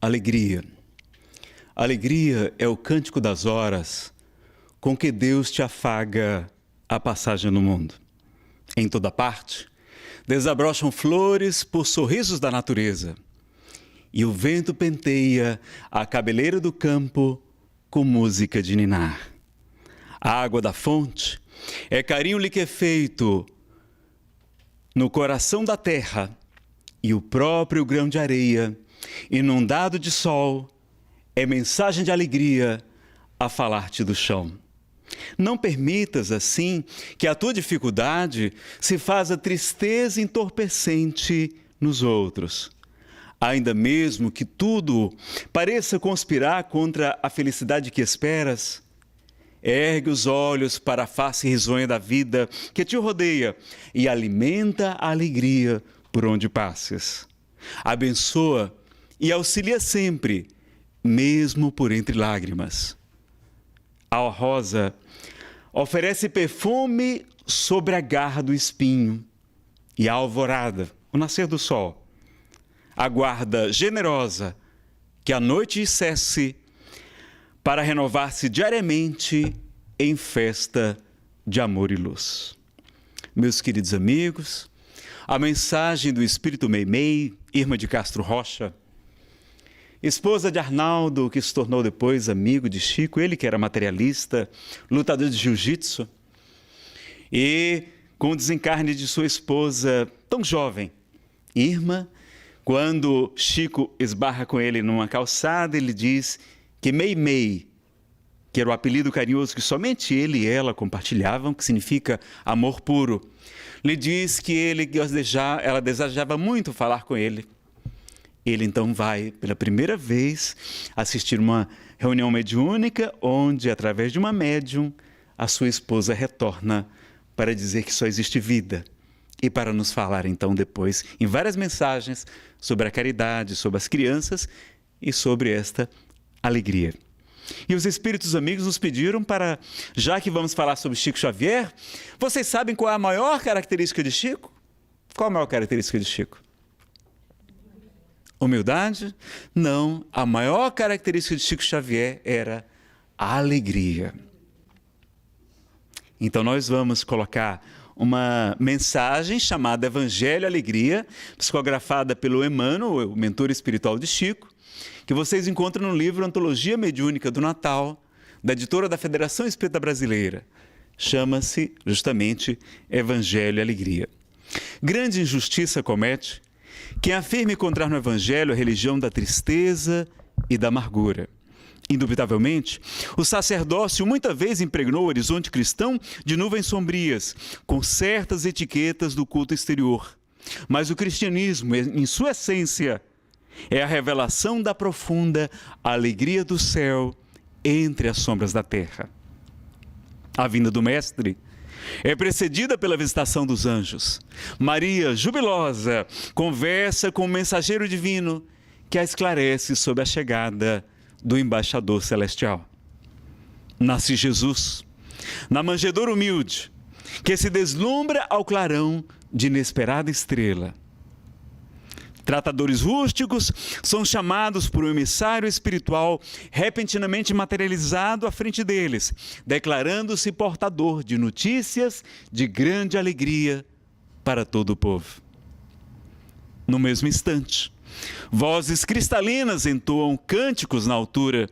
Alegria. Alegria é o cântico das horas com que Deus te afaga a passagem no mundo. Em toda parte, desabrocham flores por sorrisos da natureza, e o vento penteia a cabeleira do campo com música de ninar. A água da fonte é carinho liquefeito no coração da terra, e o próprio grão de areia, inundado de sol, é mensagem de alegria a falar-te do chão. Não permitas, assim, que a tua dificuldade se faça tristeza entorpecente nos outros. Ainda mesmo que tudo pareça conspirar contra a felicidade que esperas, ergue os olhos para a face risonha da vida que te rodeia e alimenta a alegria por onde passes. Abençoa e auxilia sempre, mesmo por entre lágrimas. A rosa oferece perfume sobre a garra do espinho, e a alvorada, o nascer do sol, aguarda generosa que a noite cesse para renovar-se diariamente em festa de amor e luz. Meus queridos amigos, a mensagem do Espírito Meimei, Irma de Castro Rocha, esposa de Arnaldo, que se tornou depois amigo de Chico, ele que era materialista, lutador de jiu-jitsu, e com o desencarne de sua esposa tão jovem, Irma, quando Chico esbarra com ele numa calçada, ele diz que Meimei, que era o apelido carinhoso que somente ele e ela compartilhavam, que significa amor puro, lhe diz que ela desejava muito falar com ele. Ele então vai, pela primeira vez, assistir uma reunião mediúnica, onde, através de uma médium, a sua esposa retorna para dizer que só existe vida. E para nos falar, então, depois, em várias mensagens, sobre a caridade, sobre as crianças e sobre esta alegria. E os espíritos amigos nos pediram para, já que vamos falar sobre Chico Xavier, vocês sabem qual é a maior característica de Chico? Qual a maior característica de Chico? Humildade? Não, a maior característica de Chico Xavier era a alegria. Então nós vamos colocar uma mensagem chamada Evangelho Alegria, psicografada pelo Emmanuel, o mentor espiritual de Chico, que vocês encontram no livro Antologia Mediúnica do Natal, da editora da Federação Espírita Brasileira. Chama-se justamente Evangelho Alegria. Grande injustiça comete quem afirma encontrar no Evangelho a religião da tristeza e da amargura. Indubitavelmente, o sacerdócio muitas vezes impregnou o horizonte cristão de nuvens sombrias, com certas etiquetas do culto exterior. Mas o cristianismo, em sua essência, é a revelação da profunda alegria do céu entre as sombras da terra. A vinda do Mestre é precedida pela visitação dos anjos. Maria, jubilosa, conversa com o mensageiro divino que a esclarece sobre a chegada do embaixador celestial. Nasce Jesus, na manjedoura humilde, que se deslumbra ao clarão de inesperada estrela. Tratadores rústicos são chamados por um emissário espiritual repentinamente materializado à frente deles, declarando-se portador de notícias de grande alegria para todo o povo. No mesmo instante, vozes cristalinas entoam cânticos na altura,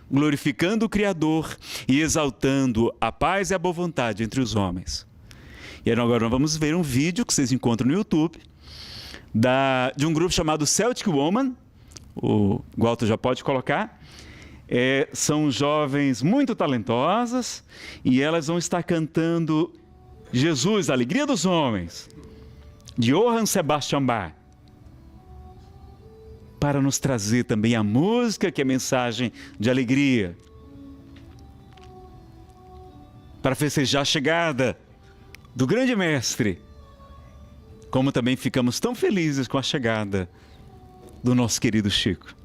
glorificando o Criador e exaltando a paz e a boa vontade entre os homens. E agora nós vamos ver um vídeo que vocês encontram no YouTube, de um grupo chamado Celtic Woman, o Walter já pode colocar. São jovens muito talentosas e elas vão estar cantando Jesus, a Alegria dos Homens, de Johann Sebastian Bach, para nos trazer também a música, que é mensagem de alegria, para festejar a chegada do grande mestre, como também ficamos tão felizes com a chegada do nosso querido Chico.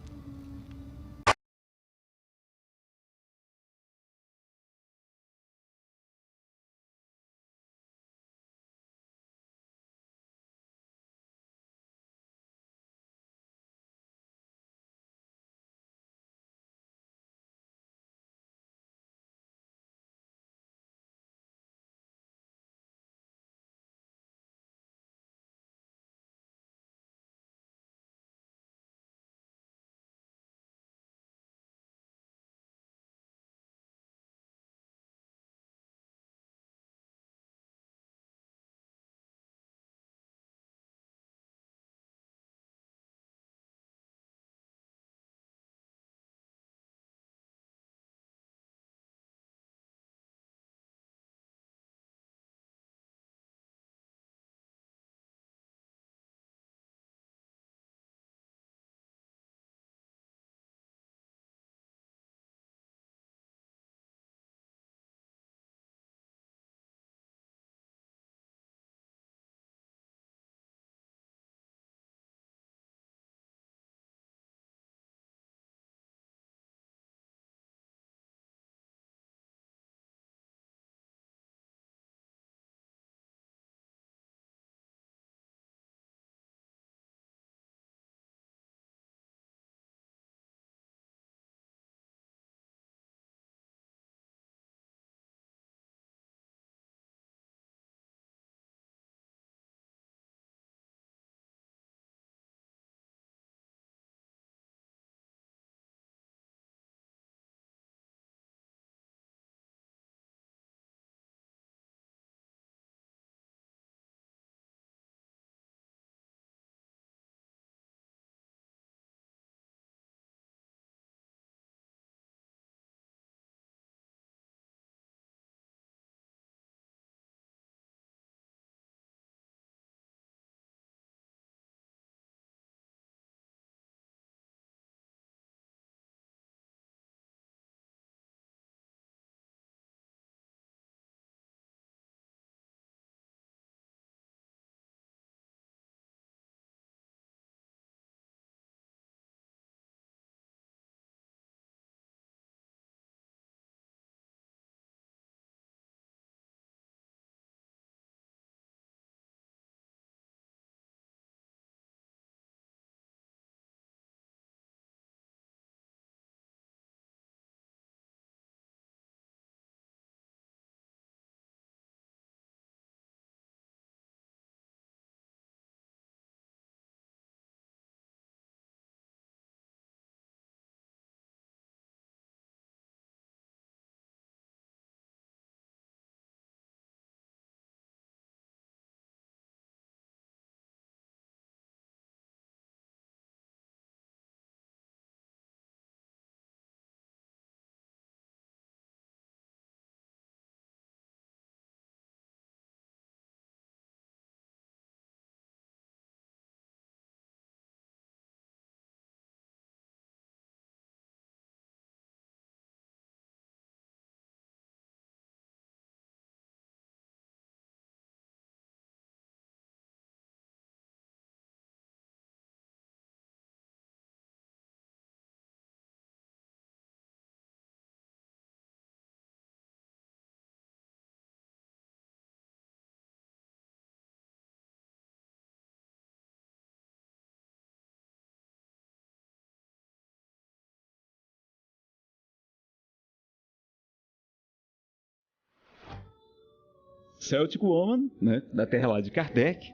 Celtic Woman, né, da terra lá de Kardec,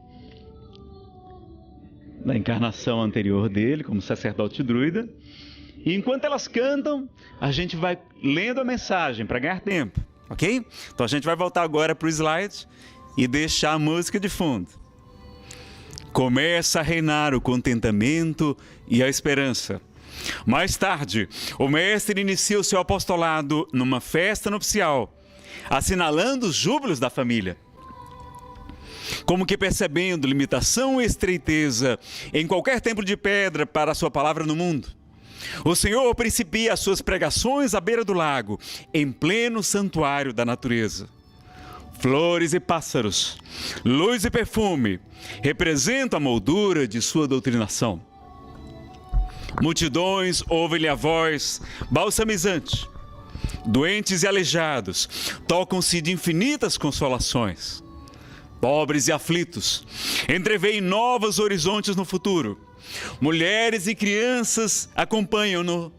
na encarnação anterior dele, como sacerdote druida. E enquanto elas cantam, a gente vai lendo a mensagem para ganhar tempo, ok? Então a gente vai voltar agora para o slide e deixar a música de fundo. Começa a reinar o contentamento e a esperança. Mais tarde, o mestre inicia o seu apostolado numa festa nupcial, assinalando os júbilos da família. Como que percebendo limitação e estreiteza em qualquer templo de pedra para a sua palavra no mundo, o Senhor principia as suas pregações à beira do lago, em pleno santuário da natureza. Flores e pássaros, luz e perfume representam a moldura de sua doutrinação. Multidões ouvem-lhe a voz balsamizante. Doentes e aleijados tocam-se de infinitas consolações. Pobres e aflitos entreveem novos horizontes no futuro. Mulheres e crianças acompanham-no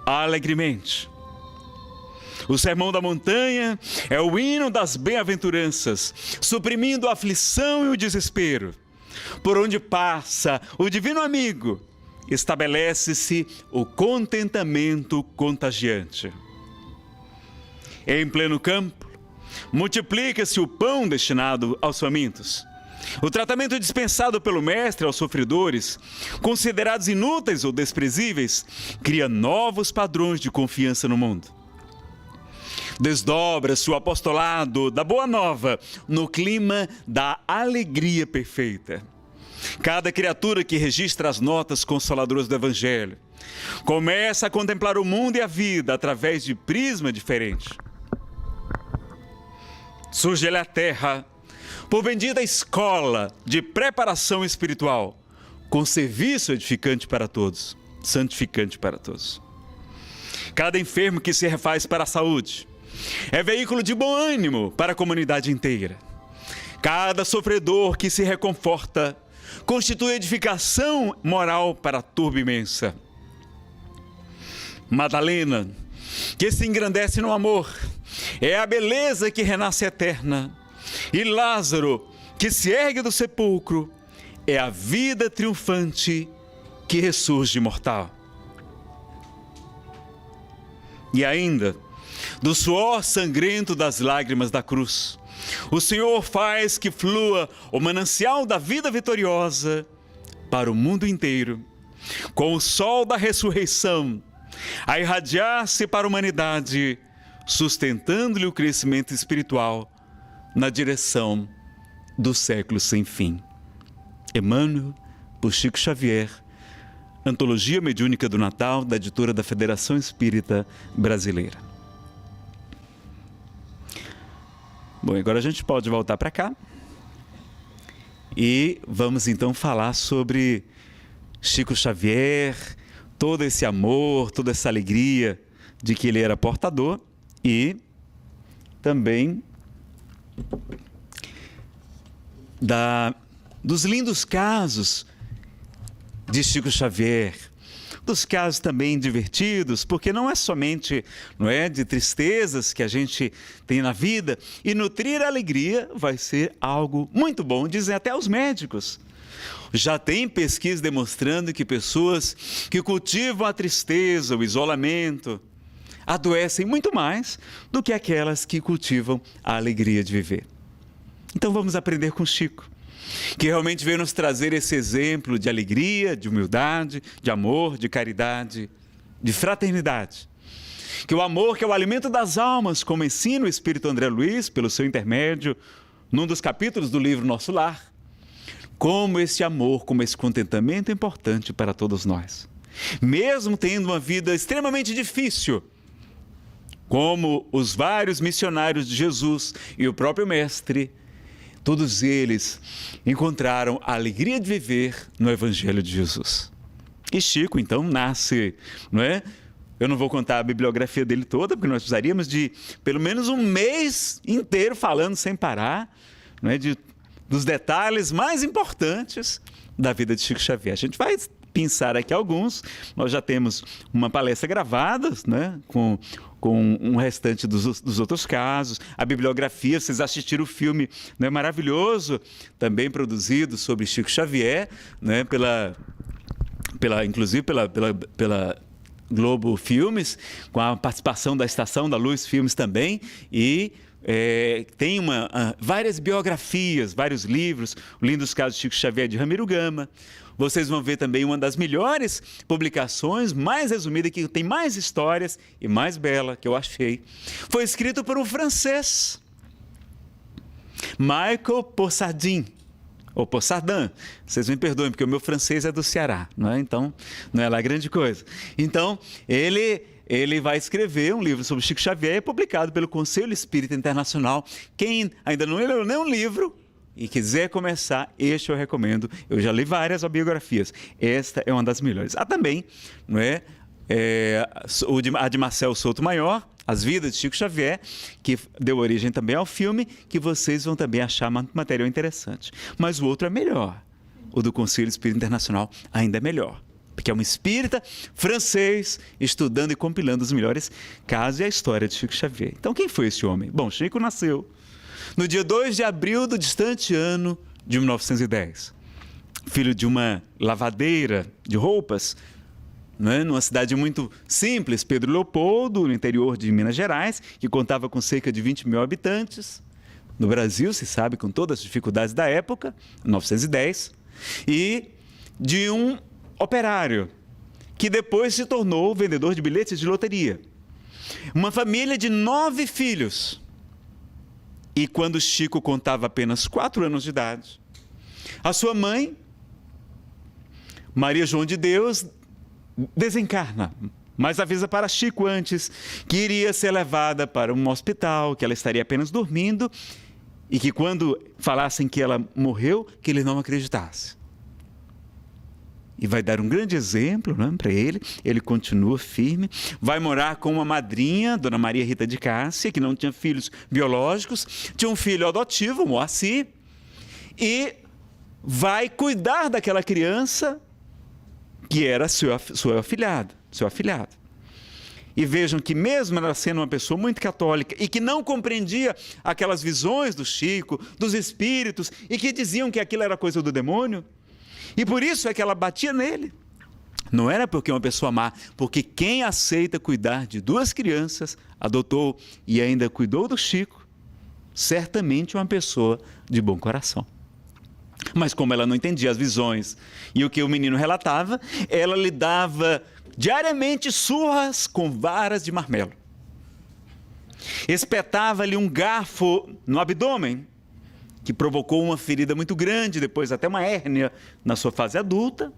alegremente. O Sermão da Montanha é o hino das bem-aventuranças, suprimindo a aflição e o desespero. Por onde passa o divino amigo, estabelece-se o contentamento contagiante. Em pleno campo, multiplica-se o pão destinado aos famintos. O tratamento dispensado pelo mestre aos sofredores, considerados inúteis ou desprezíveis, cria novos padrões de confiança no mundo. Desdobra-se o apostolado da Boa Nova no clima da alegria perfeita. Cada criatura que registra as notas consoladoras do Evangelho começa a contemplar o mundo e a vida através de prisma diferente. Surge-lhe a terra por bendita escola de preparação espiritual, com serviço edificante para todos, santificante para todos. Cada enfermo que se refaz para a saúde é veículo de bom ânimo para a comunidade inteira. Cada sofredor que se reconforta constitui edificação moral para a turba imensa. Madalena, que se engrandece no amor, é a beleza que renasce eterna. E Lázaro, que se ergue do sepulcro, é a vida triunfante que ressurge imortal. E ainda, do suor sangrento das lágrimas da cruz, o Senhor faz que flua o manancial da vida vitoriosa para o mundo inteiro, com o sol da ressurreição a irradiar-se para a humanidade, sustentando-lhe o crescimento espiritual na direção do século sem fim. Emmanuel, por Chico Xavier, Antologia Mediúnica do Natal, da editora da Federação Espírita Brasileira. Bom, agora a gente pode voltar para cá e vamos então falar sobre Chico Xavier, todo esse amor, toda essa alegria de que ele era portador e também dos lindos casos de Chico Xavier, dos casos também divertidos, porque não é somente de tristezas que a gente tem na vida, e nutrir a alegria vai ser algo muito bom, dizem até os médicos. Já tem pesquisa demonstrando que pessoas que cultivam a tristeza, o isolamento, adoecem muito mais do que aquelas que cultivam a alegria de viver. Então vamos aprender com Chico, que realmente veio nos trazer esse exemplo de alegria, de humildade, de amor, de caridade, de fraternidade. Que o amor, que é o alimento das almas, como ensina o Espírito André Luiz, pelo seu intermédio, num dos capítulos do livro Nosso Lar, como esse amor, como esse contentamento é importante para todos nós. Mesmo tendo uma vida extremamente difícil, como os vários missionários de Jesus e o próprio Mestre, todos eles encontraram a alegria de viver no Evangelho de Jesus. E Chico, então, nasce, Eu não vou contar a bibliografia dele toda, porque nós precisaríamos de pelo menos um mês inteiro falando sem parar, dos detalhes mais importantes da vida de Chico Xavier. A gente vai pensar aqui alguns. Nós já temos uma palestra gravada, né, com um restante dos outros casos. A bibliografia, vocês assistiram o filme, né, maravilhoso, também produzido sobre Chico Xavier, né, inclusive pela Globo Filmes, com a participação da Estação da Luz Filmes também, e tem várias biografias, vários livros, o Lindos Casos de Chico Xavier, de Ramiro Gama. Vocês vão ver também uma das melhores publicações, mais resumida, que tem mais histórias e mais bela, que eu achei. Foi escrito por um francês, Michael Possardin, ou Possardin. Vocês me perdoem, porque o meu francês é do Ceará, não é? Então, não é lá grande coisa. Então, ele vai escrever um livro sobre Chico Xavier, publicado pelo Conselho Espírita Internacional. Quem ainda não leu nenhum livro e quiser começar, este eu recomendo. Eu já li várias biografias. Esta é uma das melhores. Há também, não é, a de Marcel Souto Maior, As Vidas de Chico Xavier, que deu origem também ao filme, que vocês vão também achar material interessante. Mas o outro é melhor. O do Conselho Espírita Internacional ainda é melhor, porque é um espírita francês estudando e compilando os melhores casos e a história de Chico Xavier. Então, quem foi esse homem? Bom, Chico nasceu no dia 2 de abril do distante ano de 1910. Filho de uma lavadeira de roupas, né, numa cidade muito simples, Pedro Leopoldo, no interior de Minas Gerais, que contava com cerca de 20 mil habitantes. No Brasil, se sabe, com todas as dificuldades da época, 1910. E de um operário, que depois se tornou vendedor de bilhetes de loteria. Uma família de 9 filhos. E quando Chico contava apenas 4 anos de idade, a sua mãe, Maria João de Deus, desencarna, mas avisa para Chico antes que iria ser levada para um hospital, que ela estaria apenas dormindo e que quando falassem que ela morreu, que ele não acreditasse. E vai dar um grande exemplo, né, para ele. Ele continua firme, vai morar com uma madrinha, Dona Maria Rita de Cássia, que não tinha filhos biológicos, tinha um filho adotivo, Moacir, e vai cuidar daquela criança que era seu afilhado. E vejam que mesmo ela sendo uma pessoa muito católica e que não compreendia aquelas visões do Chico, dos espíritos, e que diziam que aquilo era coisa do demônio, e por isso é que ela batia nele. Não era porque é uma pessoa má, porque quem aceita cuidar de 2 crianças, adotou e ainda cuidou do Chico, certamente é uma pessoa de bom coração. Mas como ela não entendia as visões e o que o menino relatava, ela lhe dava diariamente surras com varas de marmelo. Espetava-lhe um garfo no abdômen, que provocou uma ferida muito grande, depois até uma hérnia na sua fase adulta,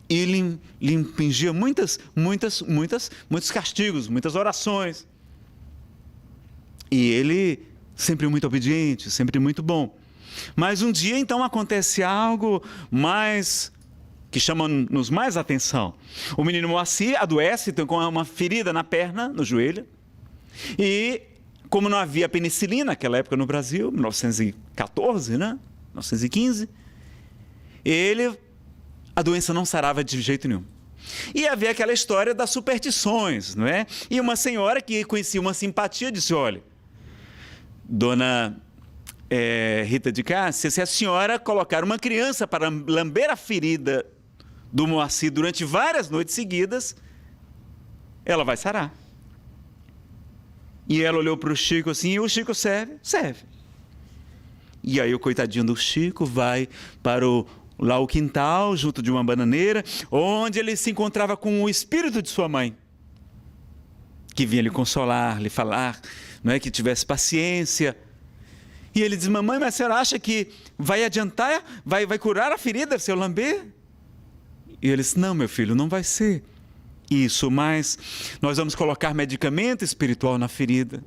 e lhe impingia muitos castigos, muitas orações. E ele, sempre muito obediente, sempre muito bom. Mas um dia, então, acontece algo que chama-nos mais atenção. O menino Moacir adoece, tem uma ferida na perna, no joelho, e como não havia penicilina naquela época no Brasil, 1914, né? 1915, a doença não sarava de jeito nenhum. E havia aquela história das superstições, não é? E uma senhora que conhecia uma simpatia disse: olha, Dona Rita de Cássia, se a senhora colocar uma criança para lamber a ferida do Moacir durante várias noites seguidas, ela vai sarar. E ela olhou para o Chico assim, e o Chico serve. E aí o coitadinho do Chico vai para o quintal, junto de uma bananeira, onde ele se encontrava com o espírito de sua mãe, que vinha lhe consolar, lhe falar, não é, que tivesse paciência. E ele diz: mamãe, mas a senhora acha que vai adiantar, vai curar a ferida se eu lamber? E ele disse: não, meu filho, não vai ser isso, mas nós vamos colocar medicamento espiritual na ferida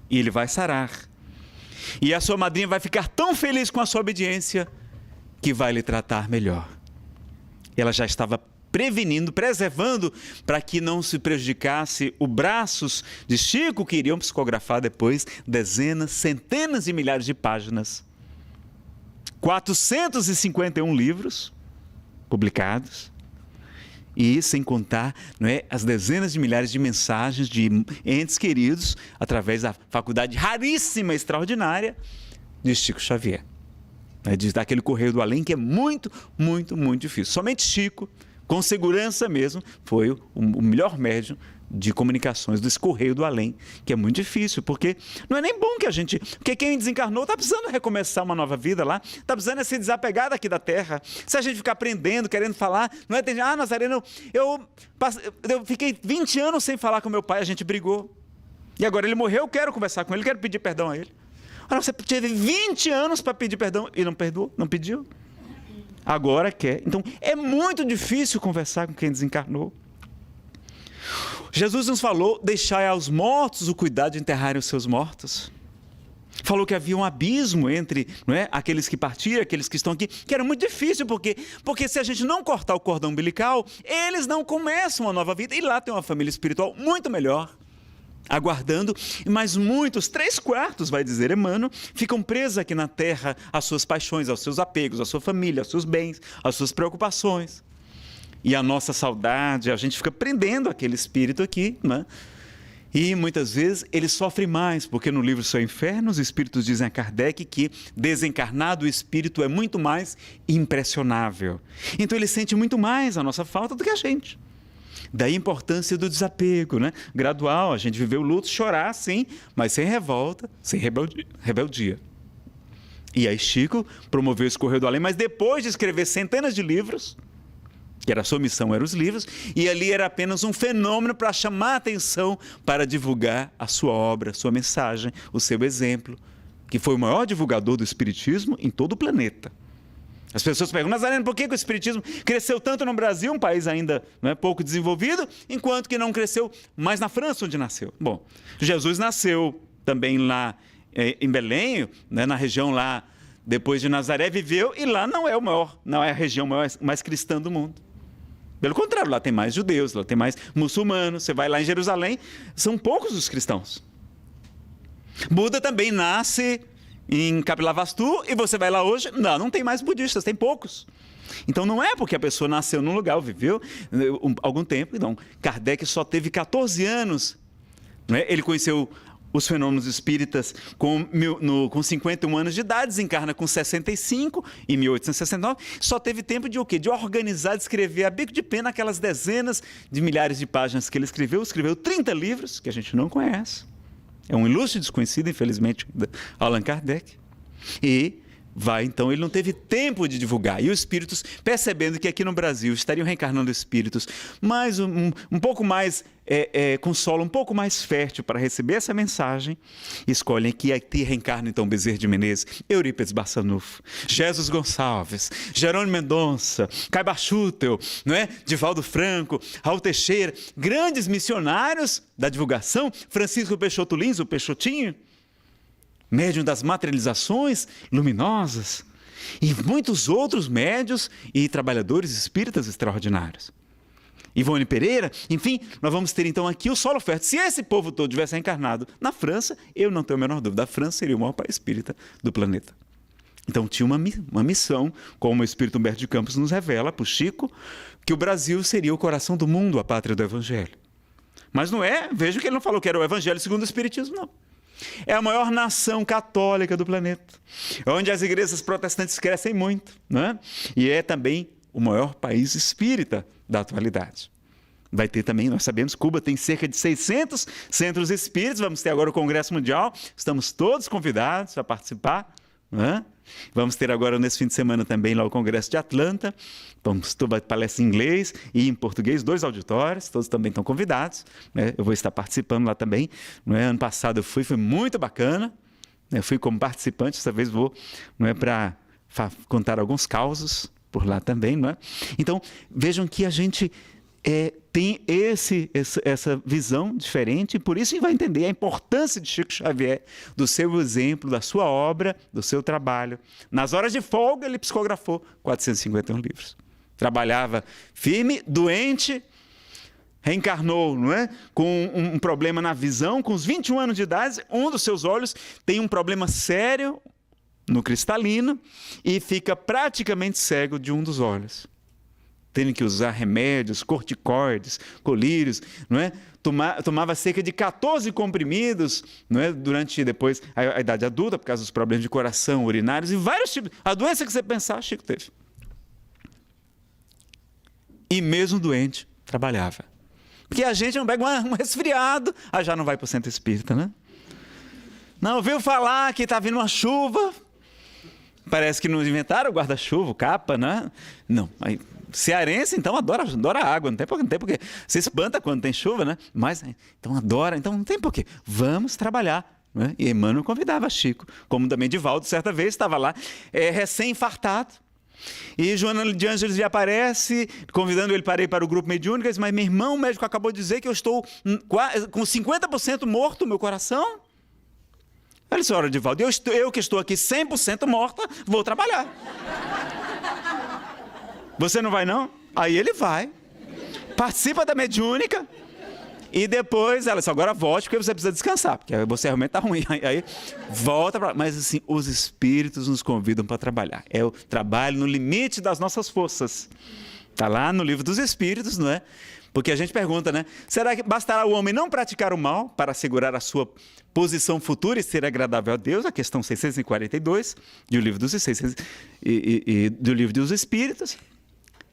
e ele vai sarar. E a sua madrinha vai ficar tão feliz com a sua obediência que vai lhe tratar melhor. Ela já estava prevenindo, preservando para que não se prejudicasse os braços de Chico, que iriam psicografar depois dezenas, centenas de milhares de páginas. 451 livros publicados, E sem contar, não é, as dezenas de milhares de mensagens de entes queridos através da faculdade raríssima, extraordinária de Chico Xavier. Daquele Correio do Além que é muito, muito, muito difícil. Somente Chico, com segurança mesmo, foi o melhor médium de comunicações desse Correio do Além, que é muito difícil, porque não é nem bom que a gente... Porque quem desencarnou está precisando recomeçar uma nova vida lá, está precisando se desapegar daqui da Terra. Se a gente ficar aprendendo, querendo falar, não é... Nazareno, eu fiquei 20 anos sem falar com meu pai, a gente brigou. E agora ele morreu, eu quero conversar com ele, quero pedir perdão a ele. Ora, você teve 20 anos para pedir perdão e não perdoou, não pediu. Agora quer. Então, é muito difícil conversar com quem desencarnou. Jesus nos falou, deixai aos mortos o cuidado de enterrarem os seus mortos. Falou que havia um abismo entre, não é, aqueles que partiram, aqueles que estão aqui, que era muito difícil, porque se a gente não cortar o cordão umbilical, eles não começam uma nova vida, e lá tem uma família espiritual muito melhor, aguardando, mas muitos, 3/4, vai dizer Emmanuel, ficam presos aqui na terra às suas paixões, aos seus apegos, à sua família, aos seus bens, às suas preocupações. E a nossa saudade, a gente fica prendendo aquele espírito aqui, né? E muitas vezes ele sofre mais, porque no livro Céu e Inferno, os espíritos dizem a Kardec que desencarnado o espírito é muito mais impressionável. Então ele sente muito mais a nossa falta do que a gente. Daí a importância do desapego, né? Gradual, a gente viveu o luto, chorar sim, mas sem revolta, sem rebeldia. E aí Chico promoveu esse Correio do Além, mas depois de escrever centenas de livros, que era a sua missão, eram os livros, e ali era apenas um fenômeno para chamar a atenção, para divulgar a sua obra, a sua mensagem, o seu exemplo, que foi o maior divulgador do espiritismo em todo o planeta. As pessoas perguntam, Nazareno, por que o espiritismo cresceu tanto no Brasil, um país ainda não é, pouco desenvolvido, enquanto que não cresceu mais na França, onde nasceu? Bom, Jesus nasceu também lá em Belém, né, na região lá, depois de Nazaré, viveu, e lá não é a região mais cristã do mundo. Pelo contrário, lá tem mais judeus, lá tem mais muçulmanos. Você vai lá em Jerusalém, são poucos os cristãos. Buda também nasce em Kapilavastu e você vai lá hoje, não tem mais budistas, tem poucos. Então não é porque a pessoa nasceu num lugar, viveu algum tempo, não. Kardec só teve 14 anos, né? Ele conheceu os fenômenos espíritas com 51 anos de idade, desencarna com 65, em 1869, só teve tempo de o quê? De organizar, de escrever a bico de pena aquelas dezenas de milhares de páginas que ele escreveu 30 livros, que a gente não conhece. É um ilustre desconhecido, infelizmente, Allan Kardec. E então, ele não teve tempo de divulgar. E os espíritos, percebendo que aqui no Brasil estariam reencarnando espíritos mais um pouco mais, com solo um pouco mais fértil para receber essa mensagem, escolhem que aqui reencarna então Bezerra de Menezes, Eurípides Barçanufo, Jesus Gonçalves, Jerônimo Mendonça, Caiba Schutel, não é? Divaldo Franco, Raul Teixeira, grandes missionários da divulgação, Francisco Peixoto Lins, o Peixotinho, médium das materializações luminosas, e muitos outros médios e trabalhadores espíritas extraordinários. Ivone Pereira, enfim, nós vamos ter então aqui o solo fértil. Se esse povo todo tivesse reencarnado na França, eu não tenho a menor dúvida, a França seria o maior país espírita do planeta. Então tinha uma missão, como o Espírito Humberto de Campos nos revela, para o Chico, que o Brasil seria o coração do mundo, a pátria do Evangelho. Mas não é, veja que ele não falou que era o Evangelho segundo o Espiritismo, não. É a maior nação católica do planeta, onde as igrejas protestantes crescem muito, né? E é também o maior país espírita da atualidade. Vai ter também, nós sabemos, Cuba tem cerca de 600 centros espíritas, vamos ter agora o Congresso Mundial, estamos todos convidados a participar, né? Vamos ter agora nesse fim de semana também lá o Congresso de Atlanta, vamos ter palestra em inglês e em português, 2 auditórios, todos também estão convidados, né? Eu vou estar participando lá também, né? Ano passado eu fui, foi muito bacana, né? Eu fui como participante, dessa vez vou, né, para contar alguns causos por lá também, não é? Então vejam que a gente tem essa visão diferente, e por isso vai entender a importância de Chico Xavier, do seu exemplo, da sua obra, do seu trabalho. Nas horas de folga, ele psicografou 451 livros. Trabalhava firme, doente, reencarnou, não é? Com um problema na visão, com os 21 anos de idade, um dos seus olhos tem um problema sério no cristalino e fica praticamente cego de um dos olhos. tendo que usar remédios, corticoides, colírios, não é? Tomava cerca de 14 comprimidos, não é? Durante depois a idade adulta, por causa dos problemas de coração, urinários e vários tipos. A doença que você pensar, Chico teve. E mesmo doente, trabalhava. Porque a gente não pega um resfriado, já não vai para o centro espírita, né? Não ouviu falar que está vindo uma chuva? Parece que não inventaram o guarda-chuva, capa, né? Não, aí, cearense, então, adora água, não tem porquê. Se espanta quando tem chuva, né? Mas, então, adora, então não tem porquê. Vamos trabalhar. Né? E Emmanuel convidava Chico, como também Divaldo, certa vez, estava lá, recém-infartado. E Joana de Ângeles lhe aparece, convidando ele para ir para o grupo mediúnico, ele diz, mas meu irmão, o médico acabou de dizer que eu estou com 50% morto, meu coração. Olha, senhora Divaldo, eu que estou aqui 100% morta, vou trabalhar. Você não vai, não? Aí ele vai, participa da mediúnica e depois ela disse, agora volte porque você precisa descansar, porque você realmente está ruim. Aí volta para... Mas assim, os espíritos nos convidam para trabalhar. É o trabalho no limite das nossas forças. Está lá no Livro dos Espíritos, não é? Porque a gente pergunta, né? Será que bastará o homem não praticar o mal para assegurar a sua posição futura e ser agradável a Deus? A questão 642 do Livro dos, do Livro dos Espíritos.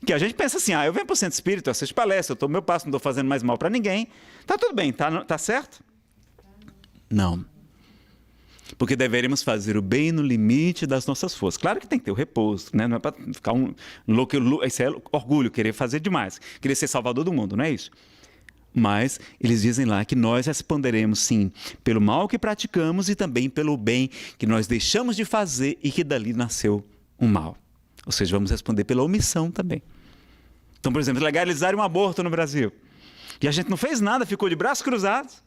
Que a gente pensa assim, eu venho para o centro espírita, eu assisto palestra, eu tomo meu passo, não estou fazendo mais mal para ninguém. Tá tudo bem, tá certo? Não. Porque deveríamos fazer o bem no limite das nossas forças. Claro que tem que ter o repouso, né? Não é para ficar um louco, isso é orgulho, querer fazer demais, querer ser salvador do mundo, não é isso? Mas eles dizem lá que nós responderemos sim pelo mal que praticamos e também pelo bem que nós deixamos de fazer e que dali nasceu um mal. Ou seja, vamos responder pela omissão também. Então, por exemplo, legalizar um aborto no Brasil. E a gente não fez nada, ficou de braços cruzados.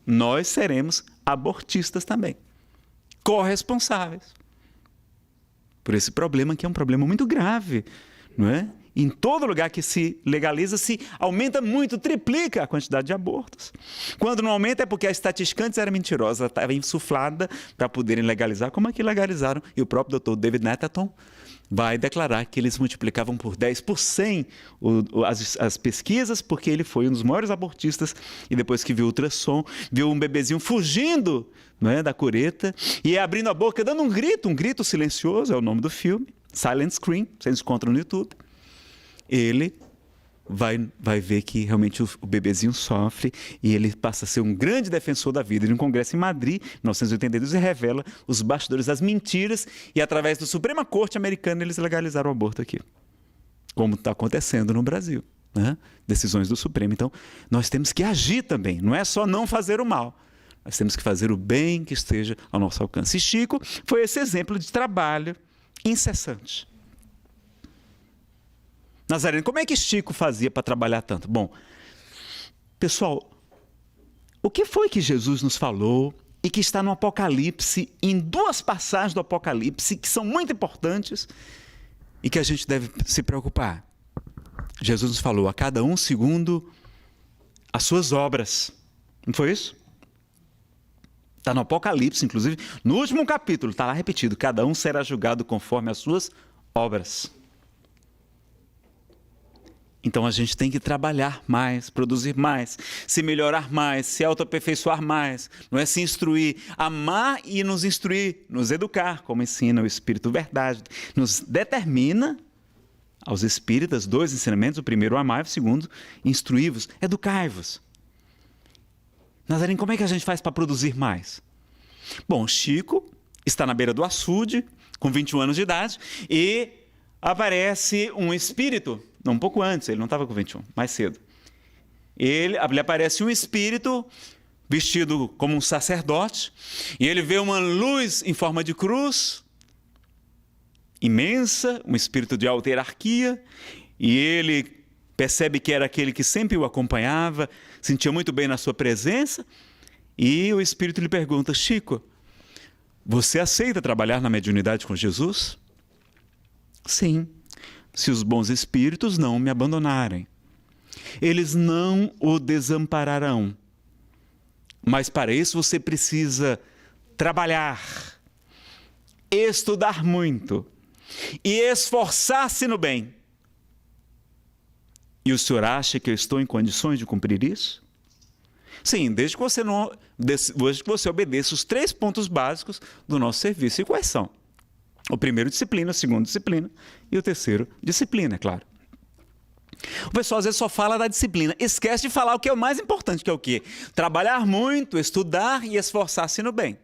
Nós seremos abortistas também. Corresponsáveis. Por esse problema que é um problema muito grave, não é? Em todo lugar que se legaliza, se aumenta muito, triplica a quantidade de abortos. Quando não aumenta é porque a estatística antes era mentirosa, estava insuflada para poderem legalizar, como aqui legalizaram. E o próprio doutor David Netterton vai declarar que eles multiplicavam por 10 por 100 as pesquisas, porque ele foi um dos maiores abortistas e depois que viu o ultrassom, viu um bebezinho fugindo, não é, da cureta e abrindo a boca, dando um grito silencioso, é o nome do filme, Silent Scream, vocês encontram no YouTube. Ele vai ver que realmente o bebezinho sofre e ele passa a ser um grande defensor da vida. Em um congresso em Madrid, em 1982, ele revela os bastidores das mentiras e através da Suprema Corte Americana eles legalizaram o aborto aqui. Como está acontecendo no Brasil, né? Decisões do Supremo. Então, nós temos que agir também, não é só não fazer o mal. Nós temos que fazer o bem que esteja ao nosso alcance. E Chico foi esse exemplo de trabalho incessante. Nazareno, como é que Chico fazia para trabalhar tanto? Bom, pessoal, o que foi que Jesus nos falou e que está no Apocalipse, em duas passagens do Apocalipse, que são muito importantes e que a gente deve se preocupar? Jesus nos falou, a cada um segundo as suas obras. Não foi isso? Está no Apocalipse, inclusive, no último capítulo, está lá repetido, cada um será julgado conforme as suas obras. Então a gente tem que trabalhar mais, produzir mais, se melhorar mais, se autoaperfeiçoar mais, não é se instruir, amar e nos instruir, nos educar, como ensina o Espírito Verdade, nos determina aos espíritas dois ensinamentos, o primeiro amai-vos, o segundo instruí-vos, educai-vos. Nazareno, como é que a gente faz para produzir mais? Bom, Chico está na beira do açude, com 21 anos de idade, e aparece um espírito, não, um pouco antes, ele não estava com 21, mais cedo. Lhe aparece um espírito vestido como um sacerdote, e ele vê uma luz em forma de cruz, imensa, um espírito de alta hierarquia, e ele percebe que era aquele que sempre o acompanhava, sentia muito bem na sua presença, e o espírito lhe pergunta, Chico, você aceita trabalhar na mediunidade com Jesus? Sim, se os bons espíritos não me abandonarem. Eles não o desampararão. Mas para isso você precisa trabalhar, estudar muito e esforçar-se no bem. E o senhor acha que eu estou em condições de cumprir isso? Sim, desde que você obedeça os 3 pontos básicos do nosso serviço. E quais são? O primeiro, disciplina. O segundo, disciplina. E o terceiro, disciplina, é claro. O pessoal às vezes só fala da disciplina. Esquece de falar o que é o mais importante, que é o quê? Trabalhar muito, estudar e esforçar-se no bem.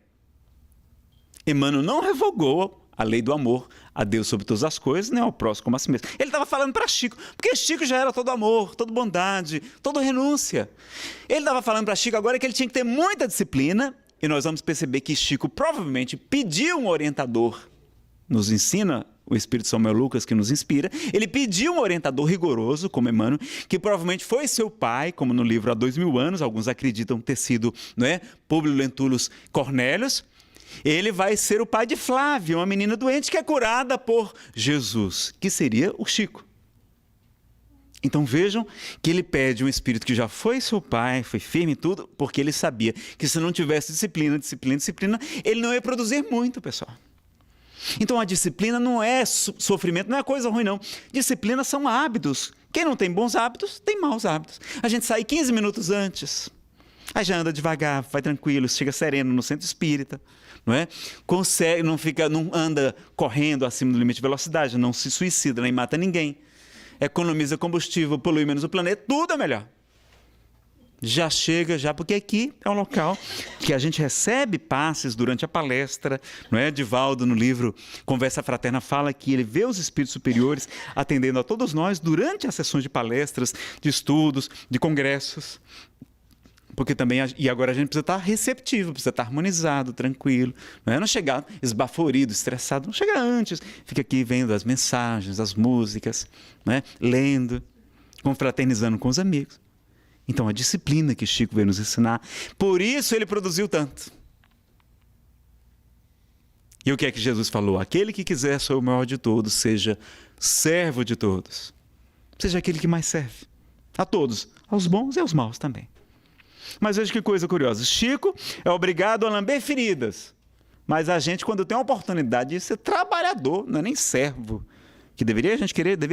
Emmanuel não revogou a lei do amor a Deus sobre todas as coisas, nem ao próximo como a si mesmo. Ele estava falando para Chico, porque Chico já era todo amor, toda bondade, toda renúncia. Ele estava falando para Chico agora que ele tinha que ter muita disciplina, e nós vamos perceber que Chico provavelmente pediu um orientador, nos ensina o Espírito São Lucas, que nos inspira. Ele pediu um orientador rigoroso, como Emmanuel, que provavelmente foi seu pai, como no livro Há 2000 anos, alguns acreditam ter sido, não é, Públio Lentulus Cornélios. Ele vai ser o pai de Flávia, uma menina doente que é curada por Jesus, que seria o Chico. Então vejam que ele pede um espírito que já foi seu pai, foi firme e tudo, porque ele sabia que se não tivesse disciplina, ele não ia produzir muito, pessoal. Então a disciplina não é sofrimento, não é coisa ruim não. Disciplina são hábitos. Quem não tem bons hábitos, tem maus hábitos. A gente sai 15 minutos antes, aí já anda devagar, vai tranquilo, chega sereno no centro espírita, não é? Consegue, não anda correndo acima do limite de velocidade, não se suicida, nem mata ninguém, economiza combustível, polui menos o planeta, tudo é melhor. Já chega, porque aqui é um local que a gente recebe passes durante a palestra, não é? Divaldo, no livro Conversa Fraterna, fala que ele vê os espíritos superiores atendendo a todos nós durante as sessões de palestras, de estudos, de congressos. Porque também, e agora a gente precisa estar receptivo, precisa estar harmonizado, tranquilo. Não chegar esbaforido, estressado, não chegar antes. Fica aqui vendo as mensagens, as músicas, lendo, confraternizando com os amigos. Então, a disciplina que Chico veio nos ensinar, por isso ele produziu tanto. E o que é que Jesus falou? Aquele que quiser ser o maior de todos, seja servo de todos. Seja aquele que mais serve. A todos, aos bons e aos maus também. Mas veja que coisa curiosa. Chico é obrigado a lamber feridas. Mas a gente, quando tem a oportunidade de ser trabalhador, não é nem servo, que deveria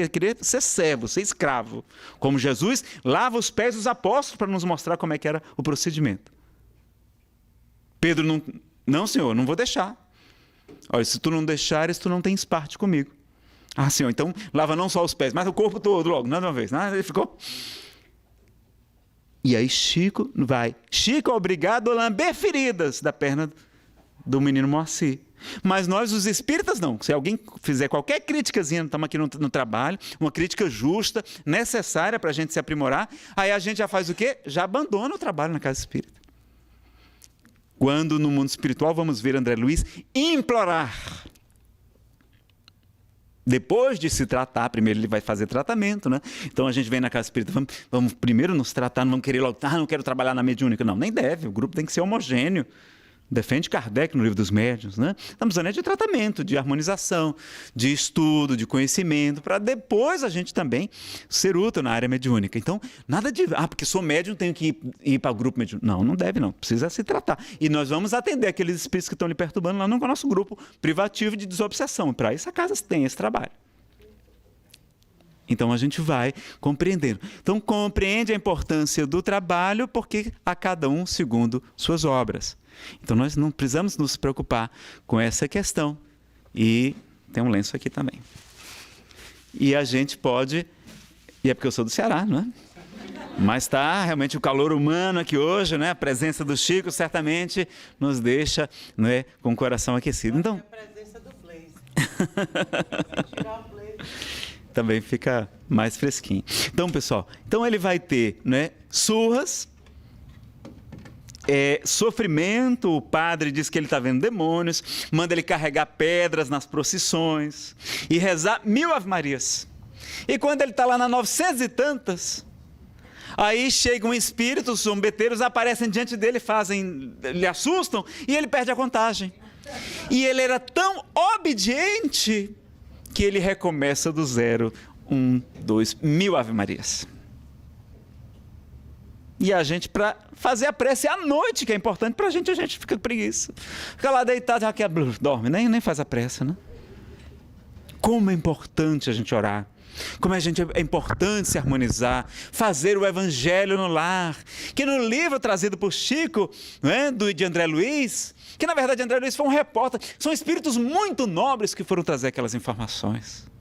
querer ser servo, ser escravo. Como Jesus lava os pés dos apóstolos para nos mostrar como é que era o procedimento. Pedro, não senhor, não vou deixar. Olha, se tu não deixares, tu não tens parte comigo. Ah, senhor, então lava não só os pés, mas o corpo todo logo, não de uma vez. Ele ficou... E aí Chico é obrigado a lamber feridas da perna do menino Moacir. Mas nós, os espíritas, não. Se alguém fizer qualquer criticazinha, estamos aqui no trabalho, uma crítica justa, necessária para a gente se aprimorar, aí a gente já faz o quê? Já abandona o trabalho na casa espírita. Quando no mundo espiritual vamos ver André Luiz implorar. Depois de se tratar, primeiro ele vai fazer tratamento, né? Então a gente vem na casa espírita, vamos primeiro nos tratar, não vamos querer logo, não quero trabalhar na mediúnica. Não, nem deve, o grupo tem que ser homogêneo. Defende Kardec no Livro dos Médiuns, né? Estamos falando de tratamento, de harmonização, de estudo, de conhecimento, para depois a gente também ser útil na área mediúnica. Então, nada de, porque sou médium, tenho que ir para o grupo mediúnico. Não deve não, precisa se tratar. E nós vamos atender aqueles espíritos que estão lhe perturbando lá no nosso grupo privativo de desobsessão. Para isso a casa tem esse trabalho. Então a gente vai compreendendo. Então compreende a importância do trabalho, porque a cada um segundo suas obras. Então nós não precisamos nos preocupar com essa questão. E tem um lenço aqui também. E a gente pode, e é porque eu sou do Ceará, não é? Mas está realmente o calor humano aqui hoje, né? A presença do Chico certamente nos deixa, não é, com o coração aquecido. Então, a presença do Blaze. Tirar o Blaze. Também fica mais fresquinho. Então, pessoal, ele vai ter, né, surras, sofrimento. O padre diz que ele está vendo demônios, manda ele carregar pedras nas procissões e rezar 1000 Ave-Marias. E quando ele está lá na 900 e tantas, aí chega um espírito, os zombeteiros aparecem diante dele, lhe assustam e ele perde a contagem. E ele era tão obediente que ele recomeça do zero, 1, 2, 1000 Ave-Marias. E a gente, para fazer a prece à noite, que é importante para a gente fica com preguiça. Fica lá deitado, já dorme, nem faz a prece, né? Como é importante a gente orar. Como é importante se harmonizar, fazer o evangelho no lar. Que no livro trazido por Chico, de André Luiz, que na verdade André Luiz foi um repórter, são espíritos muito nobres que foram trazer aquelas informações.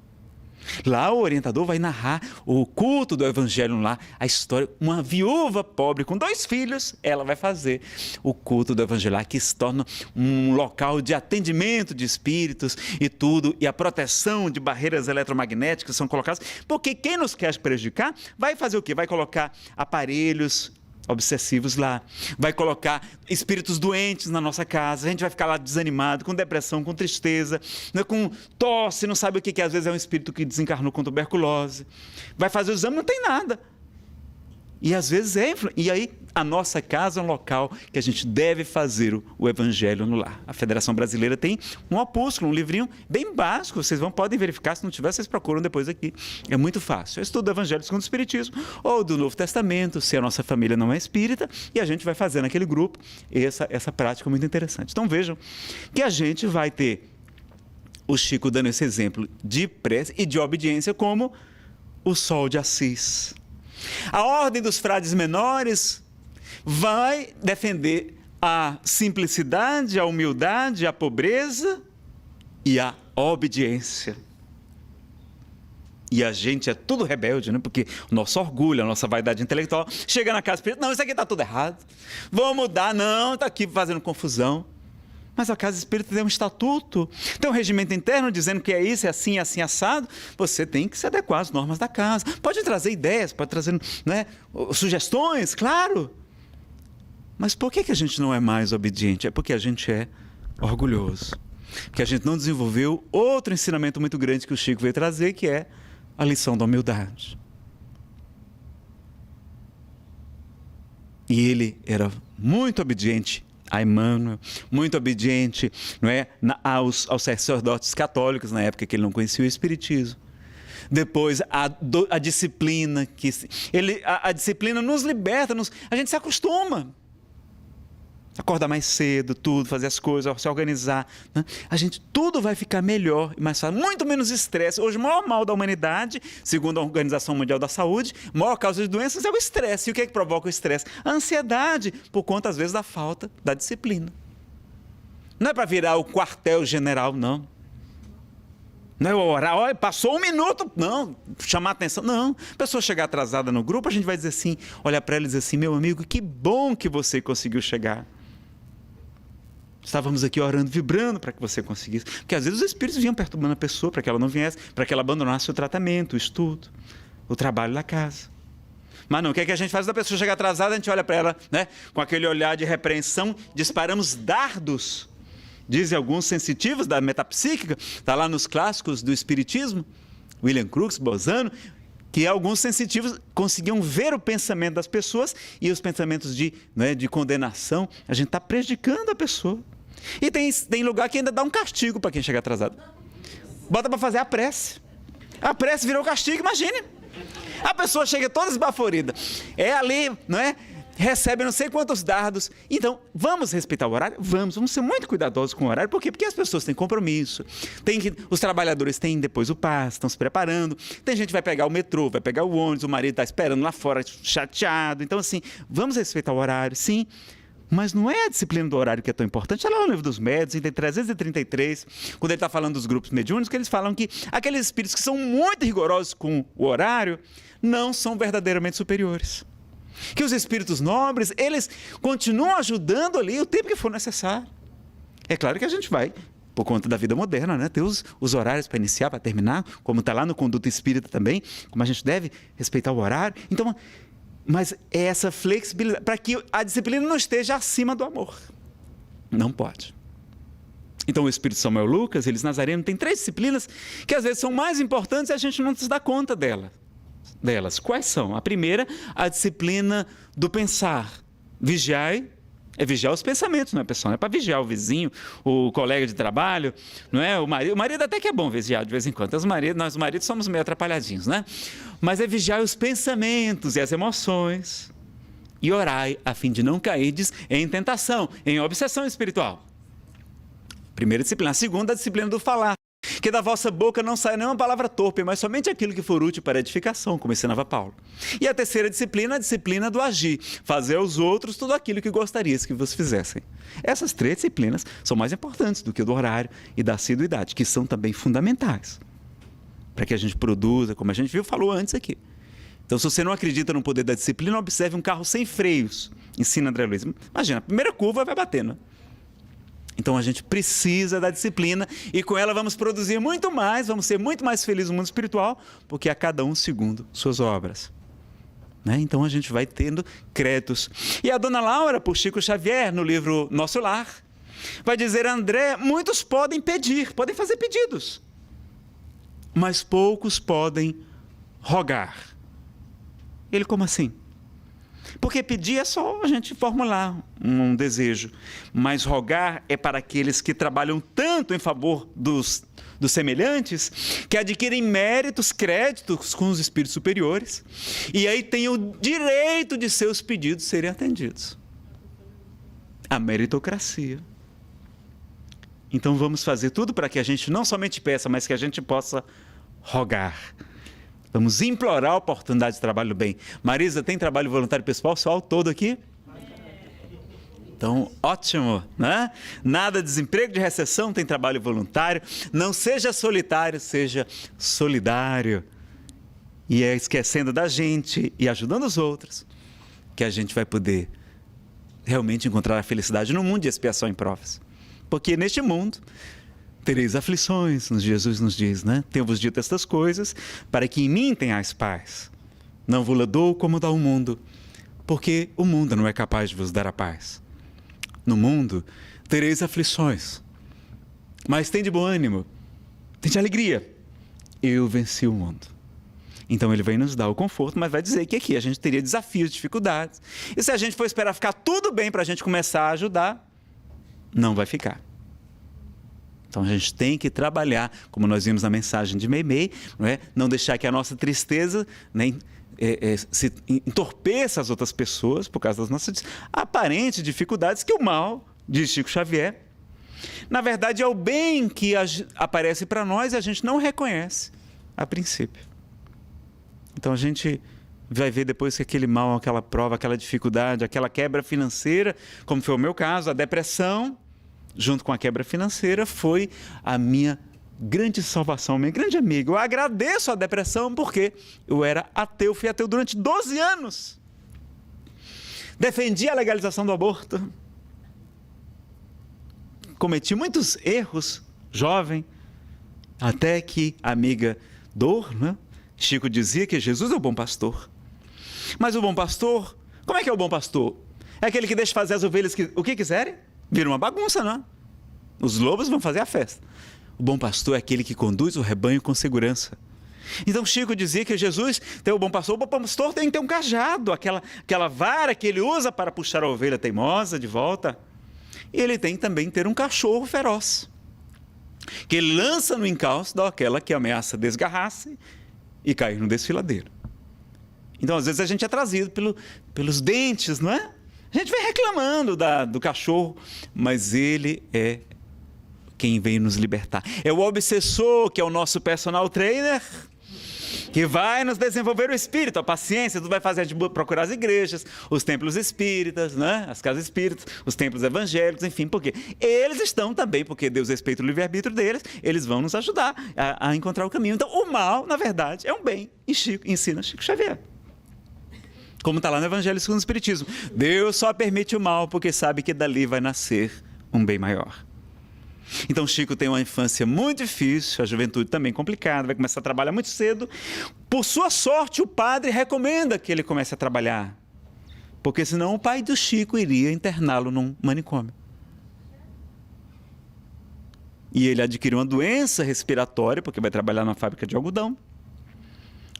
Lá o orientador vai narrar o culto do evangelho no lar, a história, uma viúva pobre com 2 filhos, ela vai fazer o culto do evangelho lá, que se torna um local de atendimento de espíritos e tudo, e a proteção de barreiras eletromagnéticas são colocadas, porque quem nos quer prejudicar vai fazer o quê? Vai colocar aparelhos obsessivos lá, vai colocar espíritos doentes na nossa casa, a gente vai ficar lá desanimado, com depressão, com tristeza, com tosse, não sabe o que é, às vezes é um espírito que desencarnou com tuberculose, vai fazer o exame, não tem nada, e às vezes e aí a nossa casa é um local que a gente deve fazer o evangelho no lar. A Federação Brasileira tem um opúsculo, um livrinho bem básico, vocês podem verificar, se não tiver, vocês procuram depois aqui, é muito fácil. Eu estudo o Evangelho segundo o Espiritismo, ou do Novo Testamento, se a nossa família não é espírita, e a gente vai fazer naquele grupo essa prática muito interessante. Então vejam que a gente vai ter o Chico dando esse exemplo de prece e de obediência como o Sol de Assis. A ordem dos frades menores vai defender a simplicidade, a humildade, a pobreza e a obediência. E a gente é tudo rebelde, né? Porque o nosso orgulho, a nossa vaidade intelectual, chega na casa espírita, não, isso aqui está tudo errado, vou mudar, não, está aqui fazendo confusão. Mas a casa espírita tem um estatuto, tem um regimento interno dizendo que é isso, é assim, assado. Você tem que se adequar às normas da casa. Pode trazer ideias, pode trazer, né, sugestões, claro. Mas por que a gente não é mais obediente? É porque a gente é orgulhoso. Porque a gente não desenvolveu outro ensinamento muito grande que o Chico veio trazer, que é a lição da humildade. E ele era muito obediente a Emmanuel, muito obediente, não é, aos sacerdotes católicos, na época que ele não conhecia o Espiritismo. Depois, a disciplina, a disciplina nos liberta, a gente se acostuma. Acordar mais cedo, tudo, fazer as coisas, se organizar, né? Tudo vai ficar melhor e mais fácil, muito menos estresse. Hoje, o maior mal da humanidade, segundo a Organização Mundial da Saúde, a maior causa de doenças é o estresse. E o que é que provoca o estresse? A ansiedade, por conta, às vezes, da falta da disciplina. Não é para virar o quartel-general, não. Não é orar, olha, passou 1 minuto, não, chamar a atenção, não. A pessoa chegar atrasada no grupo, a gente vai dizer assim, olhar para ela e dizer assim, meu amigo, que bom que você conseguiu chegar. Estávamos aqui orando, vibrando para que você conseguisse. Porque às vezes os espíritos vinham perturbando a pessoa para que ela não viesse, para que ela abandonasse o tratamento, o estudo, o trabalho da casa. Mas não, o que é que a gente faz? Da pessoa chegar atrasada, a gente olha para ela, né, com aquele olhar de repreensão, disparamos dardos. Dizem alguns sensitivos da metapsíquica, está lá nos clássicos do Espiritismo, William Crookes, Bozano, que alguns sensitivos conseguiam ver o pensamento das pessoas e os pensamentos de condenação. A gente está prejudicando a pessoa. E tem lugar que ainda dá um castigo para quem chega atrasado. Bota para fazer a prece. A prece virou castigo, imagine. A pessoa chega toda esbaforida. É ali, não é? Recebe não sei quantos dardos. Então, vamos respeitar o horário? Vamos ser muito cuidadosos com o horário. Por quê? Porque as pessoas têm compromisso. Os trabalhadores têm depois o passe, estão se preparando. Tem gente que vai pegar o metrô, vai pegar o ônibus, o marido está esperando lá fora, chateado. Então, assim, vamos respeitar o horário, sim. Mas não é a disciplina do horário que é tão importante. Olha lá no Livro dos Médiuns, item 333, quando ele está falando dos grupos mediúnicos, que eles falam que aqueles espíritos que são muito rigorosos com o horário não são verdadeiramente superiores. Que os espíritos nobres, eles continuam ajudando ali o tempo que for necessário. É claro que a gente vai, por conta da vida moderna, né, ter os horários para iniciar, para terminar, como está lá no Conduta Espírita também, como a gente deve respeitar o horário. Então, mas é essa flexibilidade, para que a disciplina não esteja acima do amor. Não pode. Então o Espírito Samuel Lucas, eles Nazareno, tem 3 disciplinas que às vezes são mais importantes e a gente não se dá conta delas. Quais são? A primeira, a disciplina do pensar. Vigiai, é vigiar os pensamentos, não é, pessoal? Não é para vigiar o vizinho, o colega de trabalho, não é? O marido até que é bom vigiar de vez em quando. Nós maridos somos meio atrapalhadinhos, né? Mas é vigiar os pensamentos e as emoções. E orai, a fim de não cairdes em tentação, em obsessão espiritual. Primeira disciplina. A segunda, a disciplina do falar. Que da vossa boca não saia nenhuma palavra torpe, mas somente aquilo que for útil para edificação, como ensinava Paulo. E a terceira disciplina, a disciplina do agir. Fazer aos outros tudo aquilo que gostarias que vos fizessem. Essas 3 disciplinas são mais importantes do que o do horário e da assiduidade, que são também fundamentais para que a gente produza, como a gente falou antes aqui. Então, se você não acredita no poder da disciplina, observe um carro sem freios, ensina André Luiz. Imagina, a primeira curva vai batendo. Então, a gente precisa da disciplina e com ela vamos produzir muito mais, vamos ser muito mais felizes no mundo espiritual, porque a cada um segundo suas obras. Né? Então, a gente vai tendo créditos. E a dona Laura, por Chico Xavier, no livro Nosso Lar, vai dizer: André, muitos podem pedir, podem fazer pedidos, mas poucos podem rogar. Ele, como assim? Porque pedir é só a gente formular um desejo, mas rogar é para aqueles que trabalham tanto em favor dos semelhantes, que adquirem méritos, créditos com os espíritos superiores, e aí têm o direito de seus pedidos serem atendidos. A meritocracia. Então vamos fazer tudo para que a gente não somente peça, mas que a gente possa rogar. Vamos implorar a oportunidade de trabalho do bem. Marisa, tem trabalho voluntário pessoal todo aqui? Então, ótimo, né? Nada de desemprego, de recessão, tem trabalho voluntário. Não seja solitário, seja solidário. E é esquecendo da gente e ajudando os outros que a gente vai poder realmente encontrar a felicidade no mundo de expiação e provas. Porque neste mundo tereis aflições, Jesus nos diz, né? Tenho-vos dito estas coisas para que em mim tenhais paz. Não vos dou como dá o mundo, porque o mundo não é capaz de vos dar a paz. No mundo tereis aflições, mas tem de bom ânimo, tem de alegria. Eu venci o mundo. Então ele vem nos dar o conforto, mas vai dizer que aqui a gente teria desafios, dificuldades. E se a gente for esperar ficar tudo bem para a gente começar a ajudar, não vai ficar. Então a gente tem que trabalhar, como nós vimos na mensagem de Meimei, não é? Não deixar que a nossa tristeza nem se entorpeça as outras pessoas por causa das nossas aparentes dificuldades, que o mal, diz Chico Xavier, na verdade é o bem que aparece para nós e a gente não reconhece a princípio. Então a gente vai ver depois que aquele mal, aquela prova, aquela dificuldade, aquela quebra financeira, como foi o meu caso, a depressão, junto com a quebra financeira, foi a minha grande salvação, minha grande amiga. Eu agradeço a depressão porque eu era ateu, fui ateu durante 12 anos. Defendi a legalização do aborto. Cometi muitos erros, jovem, até que a amiga Dor, né? Chico dizia que Jesus é o bom pastor. Mas o bom pastor, como é que é o bom pastor? É aquele que deixa fazer as ovelhas o que quiserem? Vira uma bagunça, não? Os lobos vão fazer a festa. O bom pastor é aquele que conduz o rebanho com segurança. Então Chico dizia que Jesus tem o bom pastor tem que ter um cajado, aquela vara que ele usa para puxar a ovelha teimosa de volta. E ele tem também que ter um cachorro feroz, que ele lança no encalço daquela que ameaça desgarrar-se e cair no desfiladeiro. Então, às vezes, a gente é trazido pelos dentes, não é? A gente vem reclamando do cachorro, mas ele é quem vem nos libertar. É o obsessor, que é o nosso personal trainer, que vai nos desenvolver o espírito, a paciência. Tudo vai fazer a gente procurar as igrejas, os templos espíritas, né? As casas espíritas, os templos evangélicos, enfim, porque eles estão também, porque Deus respeita o livre-arbítrio deles, eles vão nos ajudar a encontrar o caminho. Então, o mal, na verdade, é um bem, e ensina Chico Xavier. Como está lá no Evangelho segundo o Espiritismo. Deus só permite o mal porque sabe que dali vai nascer um bem maior. Então Chico tem uma infância muito difícil, a juventude também complicada, vai começar a trabalhar muito cedo. Por sua sorte, o padre recomenda que ele comece a trabalhar, porque senão o pai do Chico iria interná-lo num manicômio. E ele adquiriu uma doença respiratória, porque vai trabalhar na fábrica de algodão,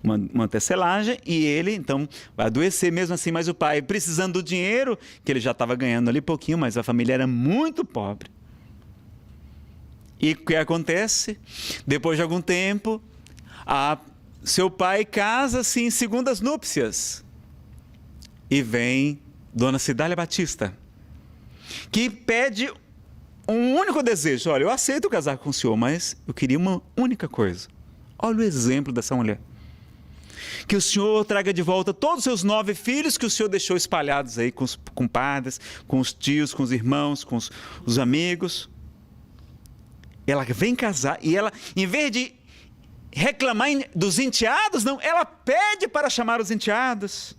uma tecelagem, e ele então vai adoecer mesmo assim, mas o pai, precisando do dinheiro, que ele já estava ganhando ali pouquinho, mas a família era muito pobre. E o que acontece? Depois de algum tempo, seu pai casa-se em segundas núpcias. E vem Dona Cidália Batista, que pede um único desejo. Olha, eu aceito casar com o senhor, mas eu queria uma única coisa. Olha o exemplo dessa mulher. Que o senhor traga de volta todos os seus 9 filhos que o senhor deixou espalhados aí com os compadres, com os tios, com os irmãos, com os amigos. Ela vem casar e ela, em vez de reclamar dos enteados, não, ela pede para chamar os enteados.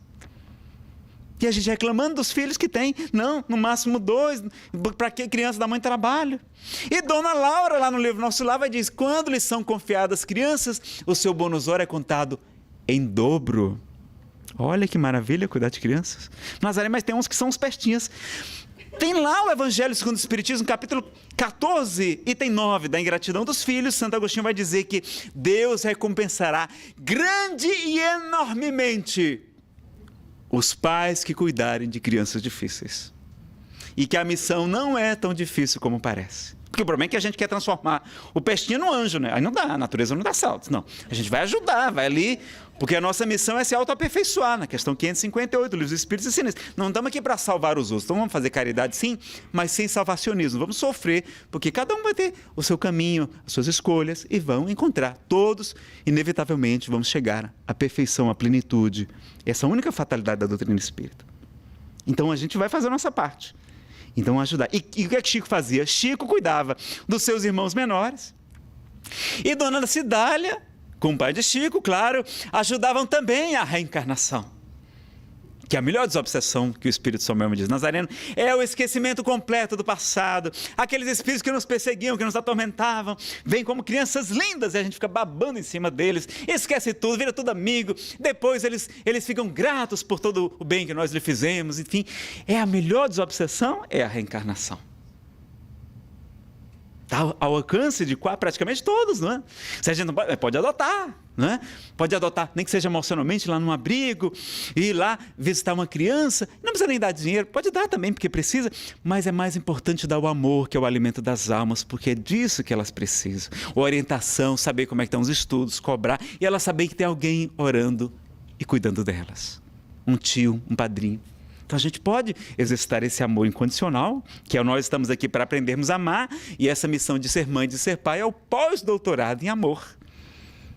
E a gente reclamando dos filhos que tem. Não, no máximo 2. Para que criança dá muito trabalho? E Dona Laura, lá no livro Nosso Lar, vai dizer: quando lhes são confiadas crianças, o seu bonusório é contado em dobro. Olha que maravilha cuidar de crianças. Nazaré, mas tem uns que são uns pestinhas. Tem lá o Evangelho segundo o Espiritismo, capítulo 14, item 9, da ingratidão dos filhos. Santo Agostinho vai dizer que Deus recompensará grande e enormemente os pais que cuidarem de crianças difíceis. E que a missão não é tão difícil como parece. Porque o problema é que a gente quer transformar o pestinho num anjo, né? Aí não dá, a natureza não dá saltos, não. A gente vai ajudar, vai ali, porque a nossa missão é se autoaperfeiçoar. Na questão 558 do Livro dos Espíritos ensina isso. Não estamos aqui para salvar os outros. Então vamos fazer caridade sim, mas sem salvacionismo. Vamos sofrer, porque cada um vai ter o seu caminho, as suas escolhas, e vão encontrar. Todos, inevitavelmente, vamos chegar à perfeição, à plenitude. Essa é a única fatalidade da doutrina espírita. Então a gente vai fazer a nossa parte. Então ajudar. E o que é que Chico fazia? Chico cuidava dos seus irmãos menores. E Dona Cidália, com o pai de Chico, claro, ajudavam também a reencarnação. Que é a melhor desobsessão que o Espírito São mesmo diz, Nazareno, é o esquecimento completo do passado. Aqueles espíritos que nos perseguiam, que nos atormentavam, vêm como crianças lindas e a gente fica babando em cima deles, esquece tudo, vira tudo amigo. Depois eles ficam gratos por todo o bem que nós lhe fizemos. Enfim, é a melhor desobsessão, é a reencarnação. Está ao alcance de praticamente todos, não é? Se a gente não pode adotar, não é? Pode adotar, nem que seja emocionalmente, lá num abrigo, ir lá visitar uma criança. Não precisa nem dar dinheiro, pode dar também, porque precisa, mas é mais importante dar o amor, que é o alimento das almas, porque é disso que elas precisam. Orientação, saber como é que estão os estudos, cobrar, e elas saberem que tem alguém orando e cuidando delas. Um tio, um padrinho. Então a gente pode exercitar esse amor incondicional, que é nós estamos aqui para aprendermos a amar, e essa missão de ser mãe, de ser pai, é o pós-doutorado em amor.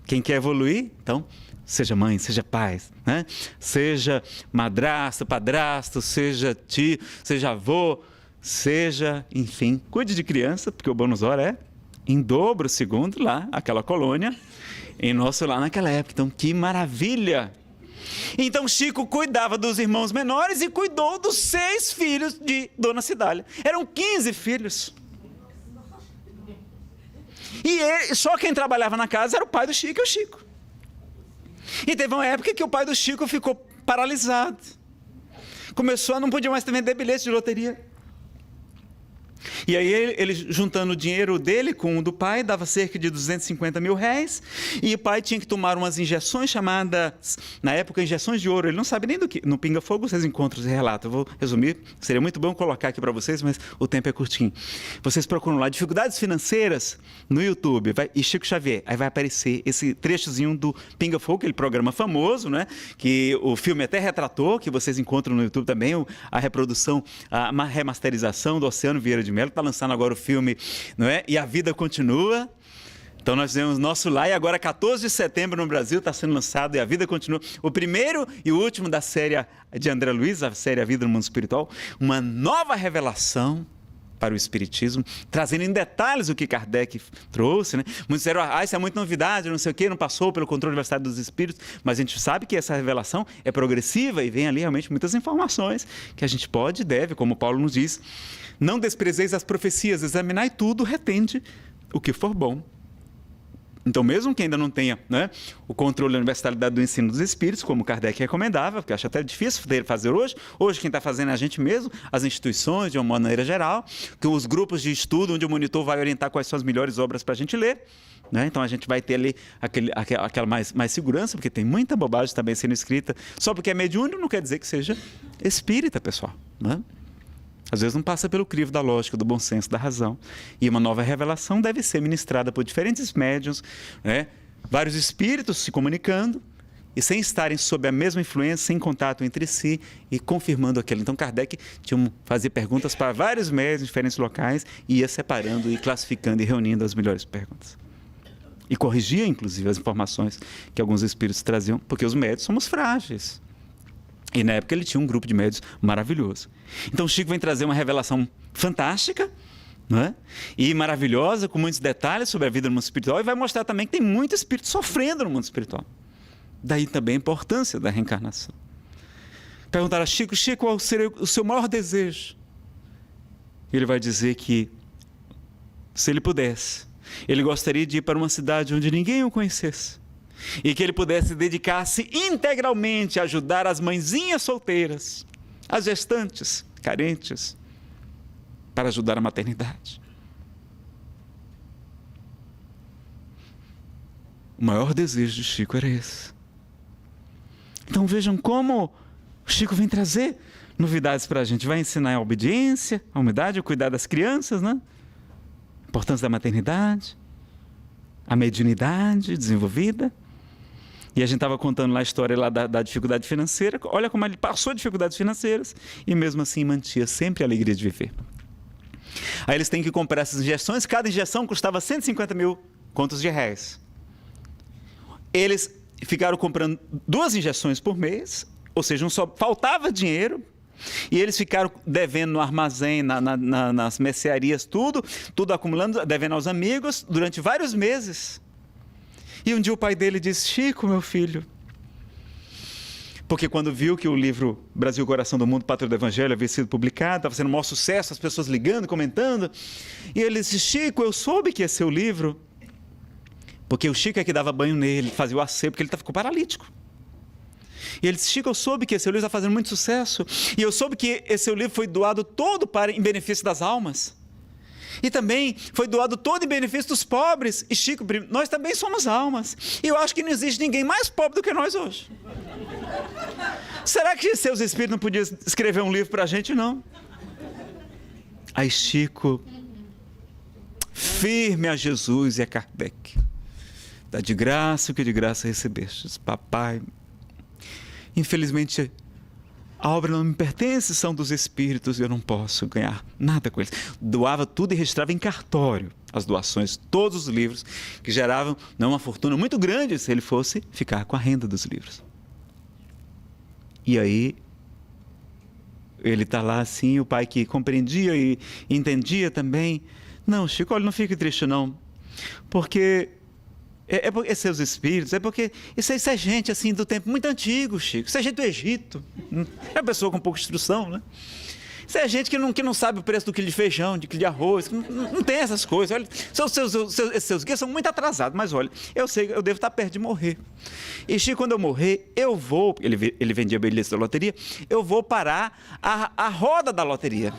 Quem quer evoluir, então, seja mãe, seja pai, né? Seja madrasta, padrasto, seja tio, seja avô, seja, enfim, cuide de criança, porque o bonusório é em dobro, segundo lá, aquela colônia, em nosso lar naquela época. Então, que maravilha! Então Chico cuidava dos irmãos menores e cuidou dos 6 filhos de Dona Cidália. Eram 15 filhos. E só quem trabalhava na casa era o pai do Chico e o Chico. E teve uma época que o pai do Chico ficou paralisado. Não podia mais vender bilhetes de loteria. E aí ele juntando o dinheiro dele com o do pai, dava cerca de 250 mil reais, e o pai tinha que tomar umas injeções chamadas, na época, injeções de ouro. Ele não sabe nem do que. No Pinga Fogo vocês encontram esse relato. Eu vou resumir, seria muito bom colocar aqui para vocês, mas o tempo é curtinho. Vocês procuram lá, dificuldades financeiras, no YouTube, e Chico Xavier, aí vai aparecer esse trechozinho do Pinga Fogo, aquele programa famoso, né? Que o filme até retratou, que vocês encontram no YouTube também, a reprodução, a remasterização do Oceano Vieira de Mello, está lançando agora o filme, não é? E a vida continua. Então nós fizemos Nosso Lar, e agora 14 de setembro no Brasil está sendo lançado E a Vida Continua. O primeiro e o último da série de André Luiz, a série A Vida no Mundo Espiritual, uma nova revelação para o Espiritismo, trazendo em detalhes o que Kardec trouxe, né? Muitos disseram, isso é muita novidade, não sei o quê, não passou pelo controle da Universidade dos Espíritos, mas a gente sabe que essa revelação é progressiva e vem ali realmente muitas informações que a gente pode e deve, como Paulo nos diz, não desprezeis as profecias, examinai tudo, retende o que for bom. Então, mesmo que ainda não tenha, né, o controle da universalidade do ensino dos espíritos, como Kardec recomendava, porque eu acho até difícil fazer hoje quem está fazendo é a gente mesmo, as instituições, de uma maneira geral, que os grupos de estudo, onde o monitor vai orientar quais são as melhores obras para a gente ler, né? Então a gente vai ter ali aquela mais segurança, porque tem muita bobagem também sendo escrita. Só porque é mediúnico não quer dizer que seja espírita, pessoal, né? Às vezes não passa pelo crivo da lógica, do bom senso, da razão. E uma nova revelação deve ser ministrada por diferentes médiuns, né? Vários espíritos se comunicando, e sem estarem sob a mesma influência, sem contato entre si e confirmando aquilo. Então Kardec fazia perguntas para vários médios em diferentes locais e ia separando e classificando e reunindo as melhores perguntas. E corrigia, inclusive, as informações que alguns espíritos traziam, porque os médios somos frágeis. E na época ele tinha um grupo de médios maravilhoso. Então Chico vem trazer uma revelação fantástica, não é? E maravilhosa, com muitos detalhes sobre a vida no mundo espiritual, e vai mostrar também que tem muito espírito sofrendo no mundo espiritual. Daí também a importância da reencarnação. Perguntaram a Chico, qual seria o seu maior desejo? Ele vai dizer que, se ele pudesse, ele gostaria de ir para uma cidade onde ninguém o conhecesse, e que ele pudesse dedicar-se integralmente a ajudar as mãezinhas solteiras, as gestantes, carentes, para ajudar a maternidade. O maior desejo de Chico era esse. Então vejam como o Chico vem trazer novidades para a gente. Vai ensinar a obediência, a humildade, o cuidar das crianças, né? A importância da maternidade, a mediunidade desenvolvida. E a gente estava contando lá a história lá da dificuldade financeira. Olha como ele passou dificuldades financeiras e mesmo assim mantinha sempre a alegria de viver. Aí eles têm que comprar essas injeções. Cada injeção custava 150 mil contos de réis. Eles ficaram comprando 2 injeções por mês, ou seja, não só faltava dinheiro, e eles ficaram devendo no armazém, nas mercearias, tudo acumulando, devendo aos amigos durante vários meses. E um dia o pai dele disse, Chico, meu filho, porque quando viu que o livro Brasil, Coração do Mundo, Pátria do Evangelho havia sido publicado, estava sendo um maior sucesso, as pessoas ligando, comentando, e ele disse, Chico, eu soube que ia ser o livro, porque o Chico é que dava banho nele, fazia o asseio, porque ele ficou paralítico. E ele disse, Chico, eu soube que esse seu livro está fazendo muito sucesso, e eu soube que esse seu livro foi doado todo em benefício das almas. E também foi doado todo em benefício dos pobres. E Chico, nós também somos almas. E eu acho que não existe ninguém mais pobre do que nós hoje. Será que seus espíritos não podiam escrever um livro para a gente? Não. Aí Chico, firme a Jesus e a Kardec, dá de graça o que de graça recebestes. Papai, infelizmente a obra não me pertence, são dos espíritos, e eu não posso ganhar nada com eles. Doava tudo e registrava em cartório as doações, todos os livros, que geravam uma fortuna muito grande se ele fosse ficar com a renda dos livros. E aí, ele está lá assim, o pai que compreendia e entendia também. Não, Chico, olha, não fique triste não, porque é seus espíritos, é porque isso é gente assim do tempo muito antigo, Chico. Isso é gente do Egito. É uma pessoa com pouca instrução, né? Isso é gente que não sabe o preço do quilo de feijão, de quilo de arroz, não tem essas coisas. Olha, esses seus guias são muito atrasados, mas olha, eu sei que eu devo estar perto de morrer. E Chico, quando eu morrer, eu vou, ele vendia bilhetes da loteria, eu vou parar a roda da loteria.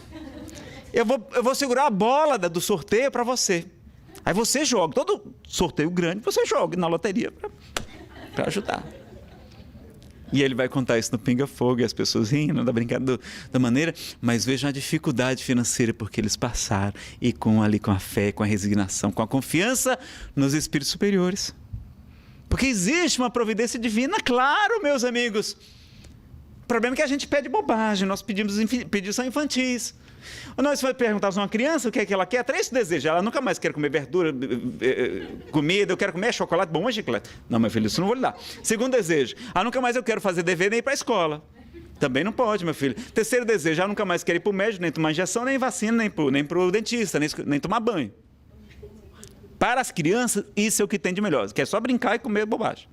Eu vou segurar a bola do sorteio para você. Aí você joga, todo sorteio grande, você joga na loteria para ajudar. E ele vai contar isso no Pinga Fogo, e as pessoas rindo da brincadeira da maneira, mas vejam a dificuldade financeira porque eles passaram, e com a fé, com a resignação, com a confiança nos espíritos superiores. Porque existe uma providência divina, claro, meus amigos. O problema é que a gente pede bobagem, nós pedidos são infantis. Nós vamos perguntar para uma criança o que é que ela quer, 3 desejos. Ela nunca mais quer comer verdura, comida, eu quero comer chocolate, bom, chiclete. Não, meu filho, isso não vou lhe dar. 2º desejo, nunca mais eu quero fazer dever nem ir para a escola. Também não pode, meu filho. 3º desejo, nunca mais quero ir para o médico, nem tomar injeção, nem vacina, nem para o dentista, nem tomar banho. Para as crianças, isso é o que tem de melhor, que é só brincar e comer bobagem.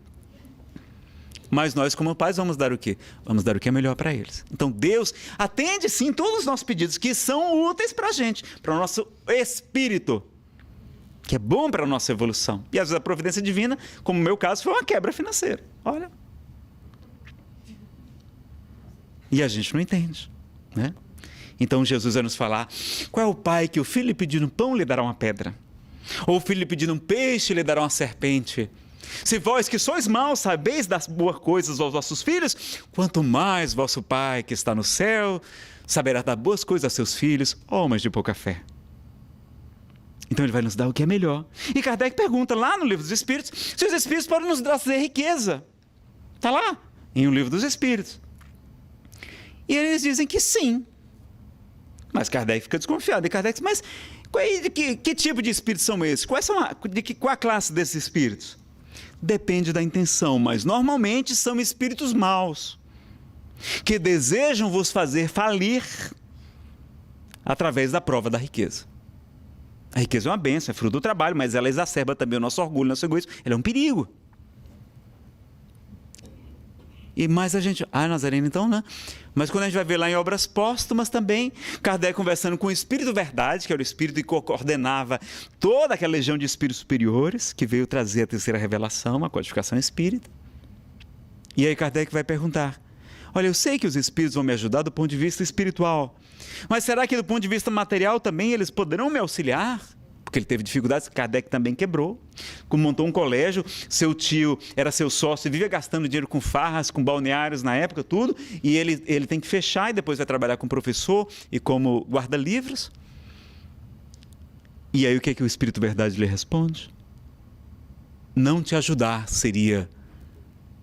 Mas nós, como pais, vamos dar o quê? Vamos dar o que é melhor para eles. Então, Deus atende, sim, todos os nossos pedidos, que são úteis para a gente, para o nosso espírito, que é bom para a nossa evolução. E às vezes a providência divina, como no meu caso, foi uma quebra financeira. Olha. E a gente não entende, né? Então, Jesus vai nos falar, qual é o pai que o filho lhe pedindo um pão lhe dará uma pedra? Ou o filho lhe pedindo um peixe lhe dará uma serpente? Se vós que sois maus sabeis das boas coisas aos vossos filhos, quanto mais vosso Pai que está no céu saberá dar boas coisas a seus filhos, homens de pouca fé. Então ele vai nos dar o que é melhor. E Kardec pergunta lá no Livro dos Espíritos, se os Espíritos podem nos trazer riqueza. Está lá, em O Livro dos Espíritos. E eles dizem que sim. Mas Kardec fica desconfiado. E Kardec diz, mas que tipo de espíritos são esses? Qual a classe desses espíritos? Depende da intenção, mas normalmente são espíritos maus, que desejam vos fazer falir através da prova da riqueza. A riqueza é uma bênção, é fruto do trabalho, mas ela exacerba também o nosso orgulho, o nosso egoísmo. Ela é um perigo. E mais a gente... Nazareno, então, né? Mas quando a gente vai ver lá em Obras Póstumas também, Kardec conversando com o Espírito Verdade, que era o Espírito que coordenava toda aquela legião de espíritos superiores, que veio trazer a terceira revelação, a codificação espírita. E aí Kardec vai perguntar, olha, eu sei que os espíritos vão me ajudar do ponto de vista espiritual, mas será que do ponto de vista material também eles poderão me auxiliar? Porque ele teve dificuldades, Kardec também quebrou, montou um colégio, seu tio era seu sócio, vivia gastando dinheiro com farras, com balneários na época, tudo, e ele tem que fechar e depois vai trabalhar como professor e como guarda-livros. E aí o que é que o Espírito Verdade lhe responde? Não te ajudar seria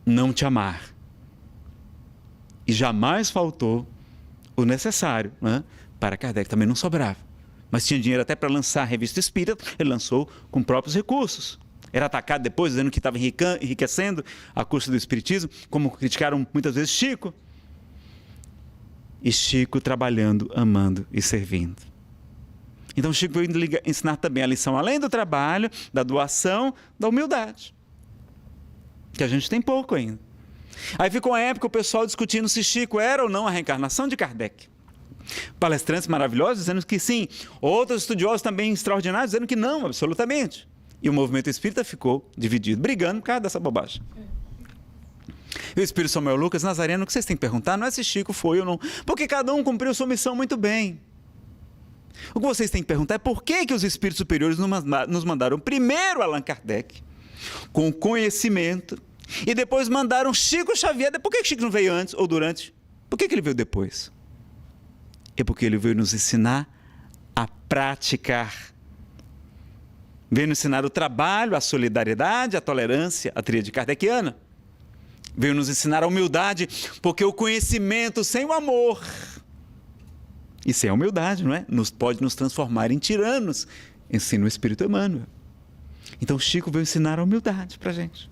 não te amar. E jamais faltou o necessário, né? Para Kardec, também não sobrava. Mas tinha dinheiro até para lançar a revista Espírita, ele lançou com próprios recursos. Era atacado depois, dizendo que estava enriquecendo a custa do Espiritismo, como criticaram muitas vezes Chico. E Chico trabalhando, amando e servindo. Então Chico veio ensinar também a lição, além do trabalho, da doação, da humildade. Que a gente tem pouco ainda. Aí ficou uma época o pessoal discutindo se Chico era ou não a reencarnação de Kardec. Palestrantes maravilhosos dizendo que sim, outros estudiosos também extraordinários dizendo que não, absolutamente. E o movimento espírita ficou dividido, brigando por causa dessa bobagem. E o Espírito Samuel Lucas, Nazareno, o que vocês têm que perguntar não é se Chico foi ou não, porque cada um cumpriu sua missão muito bem. O que vocês têm que perguntar é por que os espíritos superiores nos mandaram primeiro Allan Kardec, com conhecimento, e depois mandaram Chico Xavier. Por que Chico não veio antes ou durante? Por que ele veio depois? É porque ele veio nos ensinar a praticar. Veio nos ensinar o trabalho, a solidariedade, a tolerância, a tríade kardeciana. Veio nos ensinar a humildade, porque o conhecimento sem o amor e sem a humildade, não é? Pode nos transformar em tiranos, ensina o Espírito Emmanuel. Então Chico veio ensinar a humildade para a gente.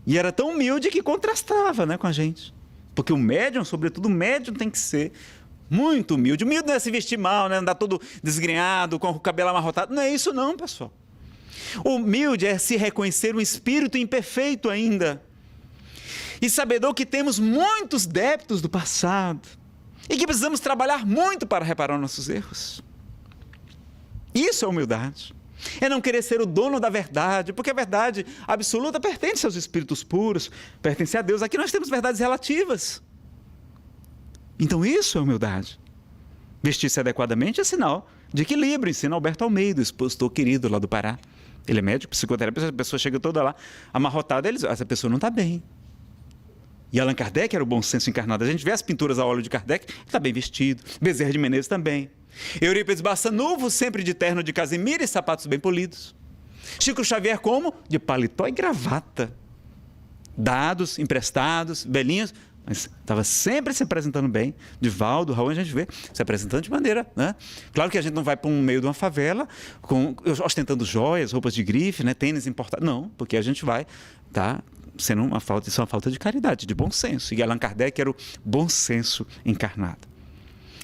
E era tão humilde que contrastava, né, com a gente. Porque o médium, sobretudo o médium, tem que ser muito humilde. Humilde não é se vestir mal, né? Andar todo desgrenhado, com o cabelo amarrotado. Não é isso não, pessoal. Humilde é se reconhecer um espírito imperfeito ainda. E sabedor que temos muitos débitos do passado. E que precisamos trabalhar muito para reparar nossos erros. Isso é humildade. É não querer ser o dono da verdade, porque a verdade absoluta pertence aos espíritos puros, pertence a Deus. Aqui nós temos verdades relativas. Então isso é humildade. Vestir-se adequadamente é sinal de equilíbrio, ensina Alberto Almeida, o expositor querido lá do Pará. Ele é médico, psicoterapeuta, a pessoa chega toda lá amarrotada, ele diz, essa pessoa não está bem. E Allan Kardec era o bom senso encarnado. A gente vê as pinturas a óleo de Kardec, ele está bem vestido. Bezerra de Menezes também. Eurípides Barçanufo, sempre de terno de casimira e sapatos bem polidos. Chico Xavier como? De paletó e gravata. Dados, emprestados, velhinhos, mas estava sempre se apresentando bem. Divaldo, Raul, a gente vê se apresentando de maneira, né? Claro que a gente não vai para um meio de uma favela ostentando joias, roupas de grife, né? Tênis importado. Não, porque a gente vai, tá? Sendo uma falta, isso é uma falta de caridade, de bom senso. E Allan Kardec era o bom senso encarnado.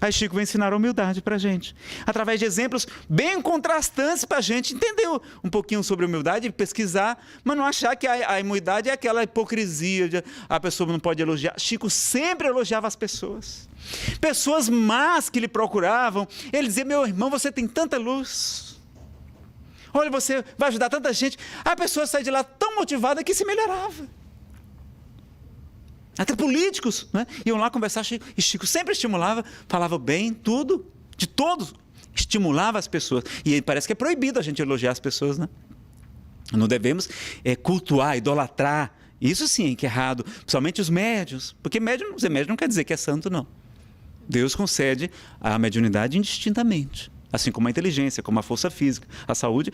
Aí Chico vai ensinar a humildade para a gente, através de exemplos bem contrastantes para a gente entender um pouquinho sobre a humildade, pesquisar, mas não achar que a humildade é aquela hipocrisia, de a pessoa não pode elogiar. Chico sempre elogiava as pessoas. Pessoas más que lhe procuravam, ele dizia, meu irmão, você tem tanta luz. Olha, você vai ajudar tanta gente. A pessoa sai de lá tão motivada que se melhorava. Até políticos, né? Iam lá conversar, e Chico sempre estimulava, falava bem, tudo, de todos, estimulava as pessoas. E parece que é proibido a gente elogiar as pessoas, né? Não devemos cultuar, idolatrar. Isso sim que é errado, principalmente os médiuns, porque ser médium não quer dizer que é santo, não. Deus concede a mediunidade indistintamente. Assim como a inteligência, como a força física, a saúde,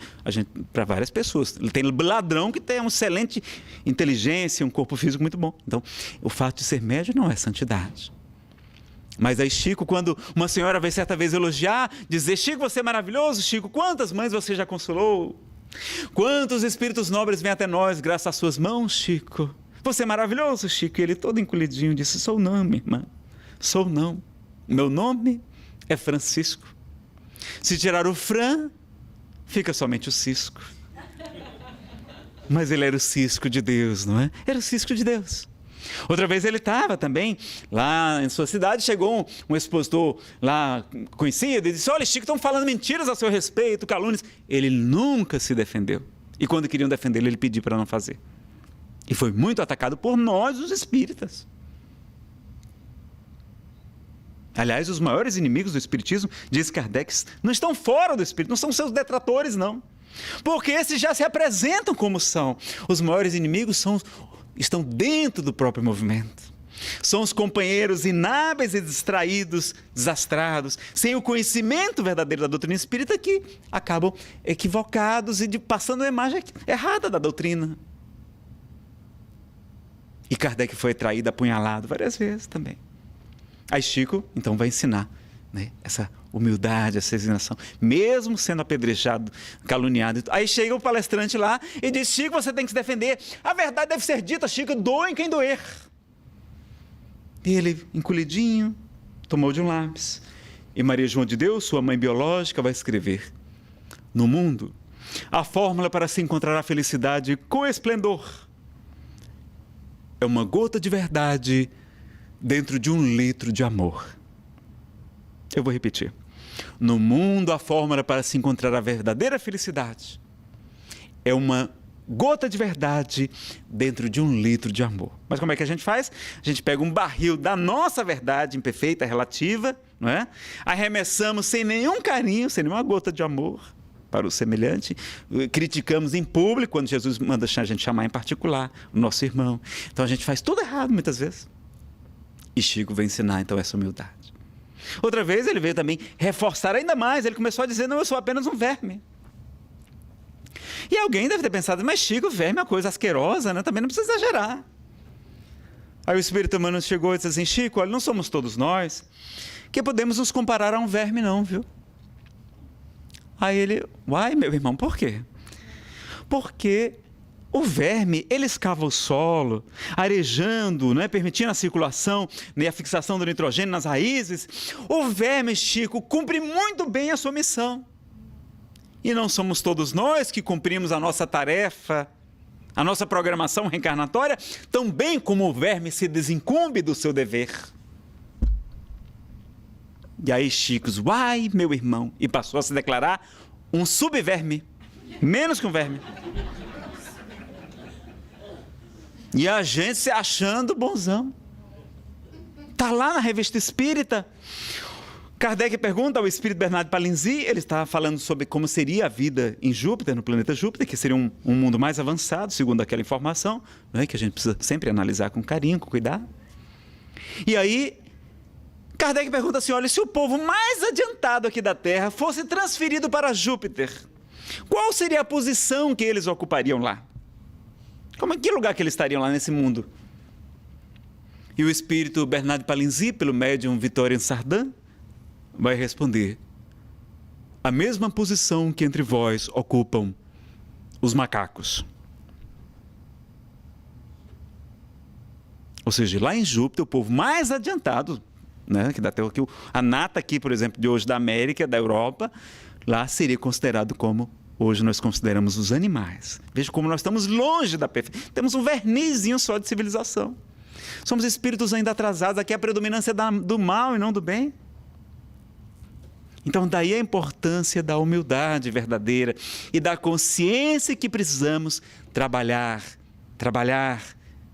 para várias pessoas. Tem ladrão que tem uma excelente inteligência, um corpo físico muito bom. Então, o fato de ser médio não é santidade. Mas aí Chico, quando uma senhora veio certa vez elogiar, dizer: Chico, você é maravilhoso, Chico, quantas mães você já consolou? Quantos espíritos nobres vêm até nós graças às suas mãos, Chico? Você é maravilhoso, Chico. E ele todo encolhidinho disse: sou não, minha irmã, sou não. Meu nome é Francisco. Se tirar o Fran, fica somente o Cisco. Mas ele era o cisco de Deus, não é? Era o cisco de Deus. Outra vez ele estava também lá em sua cidade, chegou um expositor lá conhecido e disse: olha, Chico, estão falando mentiras a seu respeito, calúnias. Ele nunca se defendeu. E quando queriam defendê-lo, ele pediu para não fazer. E foi muito atacado por nós, os espíritas. Aliás, os maiores inimigos do espiritismo, diz Kardec, não estão fora do espírito, não são seus detratores, não. Porque esses já se apresentam como são. Os maiores inimigos estão dentro do próprio movimento. São os companheiros inábeis e distraídos, desastrados, sem o conhecimento verdadeiro da doutrina espírita, que acabam equivocados e passando a imagem errada da doutrina. E Kardec foi traído, apunhalado várias vezes também. Aí Chico, então, vai ensinar, né, essa humildade, essa resignação, mesmo sendo apedrejado, caluniado. Aí chega o palestrante lá e diz: Chico, você tem que se defender. A verdade deve ser dita, Chico, doe quem doer. E ele, encolhidinho, tomou de um lápis. E Maria João de Deus, sua mãe biológica, vai escrever: no mundo, a fórmula para se encontrar a felicidade com esplendor é uma gota de verdade dentro de 1 litro de amor. Eu vou repetir. No mundo, a fórmula para se encontrar a verdadeira felicidade é uma gota de verdade dentro de 1 litro de amor. Mas como é que a gente faz? A gente pega um barril da nossa verdade imperfeita, relativa, não é? Arremessamos sem nenhum carinho, sem nenhuma gota de amor para o semelhante, criticamos em público, quando Jesus manda a gente chamar em particular o nosso irmão. Então a gente faz tudo errado muitas vezes. E Chico vai ensinar então essa humildade. Outra vez ele veio também reforçar ainda mais, ele começou a dizer: não, eu sou apenas um verme. E alguém deve ter pensado: mas Chico, verme é uma coisa asquerosa, né? Também não precisa exagerar. Aí o Espírito Humano chegou e disse assim: Chico, olha, não somos todos nós que podemos nos comparar a um verme não, viu? Aí ele: uai, meu irmão, por quê? Porque o verme, ele escava o solo, arejando, né, permitindo a circulação e a fixação do nitrogênio nas raízes. O verme, Chico, cumpre muito bem a sua missão. E não somos todos nós que cumprimos a nossa tarefa, a nossa programação reencarnatória, tão bem como o verme se desincumbe do seu dever. E aí Chico, uai, meu irmão, e passou a se declarar um subverme, menos que um verme. E a gente se achando bonzão. Está lá na Revista Espírita. Kardec pergunta ao Espírito Bernardo Palenzzi, ele está falando sobre como seria a vida em Júpiter, no planeta Júpiter, que seria um mundo mais avançado, segundo aquela informação, né, que a gente precisa sempre analisar com carinho, com cuidado. E aí, Kardec pergunta assim: olha, se o povo mais adiantado aqui da Terra fosse transferido para Júpiter, qual seria a posição que eles ocupariam lá? Que lugar que eles estariam lá nesse mundo? E o Espírito Bernardo Palenzzi, pelo médium Vitorien Sardin, vai responder: a mesma posição que entre vós ocupam os macacos. Ou seja, lá em Júpiter, o povo mais adiantado, né, que dá até a nata aqui, por exemplo, de hoje da América, da Europa, lá seria considerado como hoje nós consideramos os animais. Veja como nós estamos longe da perfeição. Temos um vernizinho só de civilização. Somos espíritos ainda atrasados. Aqui é a predominância do mal e não do bem. Então, daí a importância da humildade verdadeira e da consciência que precisamos trabalhar,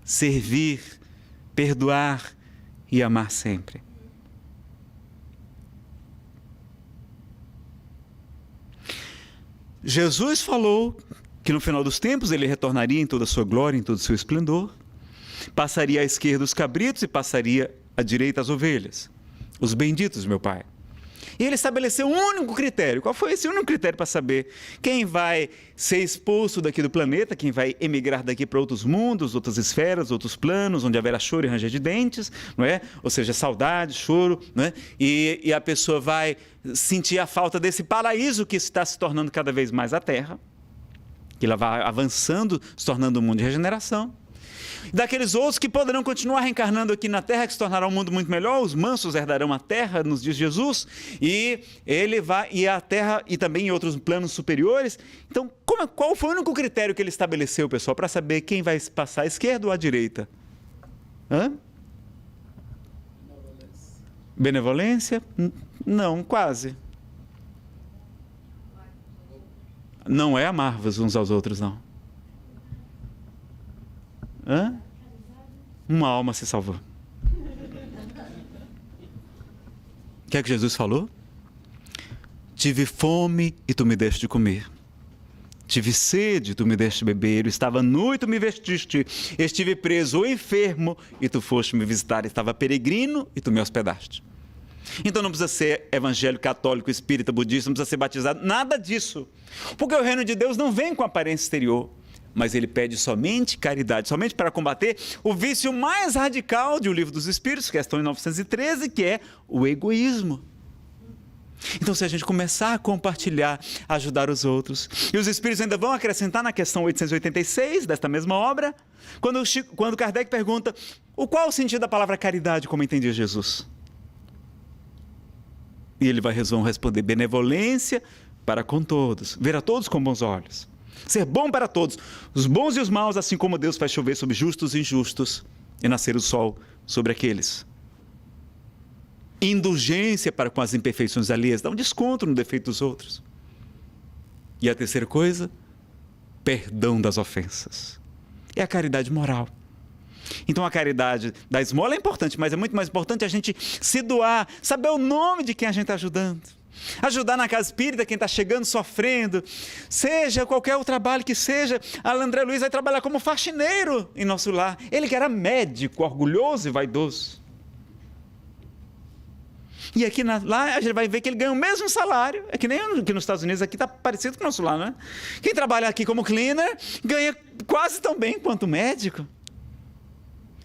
servir, perdoar e amar sempre. Jesus falou que no final dos tempos ele retornaria em toda a sua glória, em todo o seu esplendor, passaria à esquerda os cabritos e passaria à direita as ovelhas, os benditos, meu Pai. E ele estabeleceu um único critério. Qual foi esse único critério para saber quem vai ser expulso daqui do planeta, quem vai emigrar daqui para outros mundos, outras esferas, outros planos, onde haverá choro e ranger de dentes, não é? Ou seja, saudade, choro, não é? E a pessoa vai sentir a falta desse paraíso que está se tornando cada vez mais a Terra, que ela vai avançando, se tornando um mundo de regeneração. Daqueles outros que poderão continuar reencarnando aqui na Terra, que se tornará um mundo muito melhor, os mansos herdarão a Terra nos dias de Jesus, e ele vai, e a Terra, e também em outros planos superiores. Então, qual foi o único critério que ele estabeleceu, pessoal, para saber quem vai passar à esquerda ou à direita? Benevolência? Não, quase. Não é amar-vos uns aos outros, não. Uma alma se salvou. O que é que Jesus falou? Tive fome e tu me deste de comer. Tive sede e tu me deste de beber. Eu estava nu e tu me vestiste. Estive preso ou enfermo e tu foste me visitar. Estava peregrino e tu me hospedaste. Então não precisa ser evangélico, católico, espírita, budista, não precisa ser batizado, nada disso. Porque o reino de Deus não vem com aparência exterior. Mas ele pede somente caridade, somente para combater o vício mais radical de O Livro dos Espíritos, questão 913, que é o egoísmo. Então, se a gente começar a compartilhar, ajudar os outros, e os Espíritos ainda vão acrescentar na questão 886 desta mesma obra, quando Kardec pergunta qual o sentido da palavra caridade, como entendia Jesus? E ele vai responder: benevolência para com todos, ver a todos com bons olhos. Ser bom para todos, os bons e os maus, assim como Deus faz chover sobre justos e injustos e nascer o sol sobre aqueles. Indulgência para com as imperfeições alheias, dá um desconto no defeito dos outros. E a terceira coisa, perdão das ofensas. É a caridade moral. Então a caridade da esmola é importante, mas é muito mais importante a gente se doar, saber o nome de quem a gente está ajudando. Ajudar na casa espírita quem está chegando, sofrendo, seja qualquer o trabalho que seja. A André Luiz vai trabalhar como faxineiro em nosso lar. Ele que era médico, orgulhoso e vaidoso. E aqui lá a gente vai ver que ele ganha o mesmo salário. É que nem aqui nos Estados Unidos, aqui está parecido com o nosso lar, não é? Quem trabalha aqui como cleaner ganha quase tão bem quanto médico.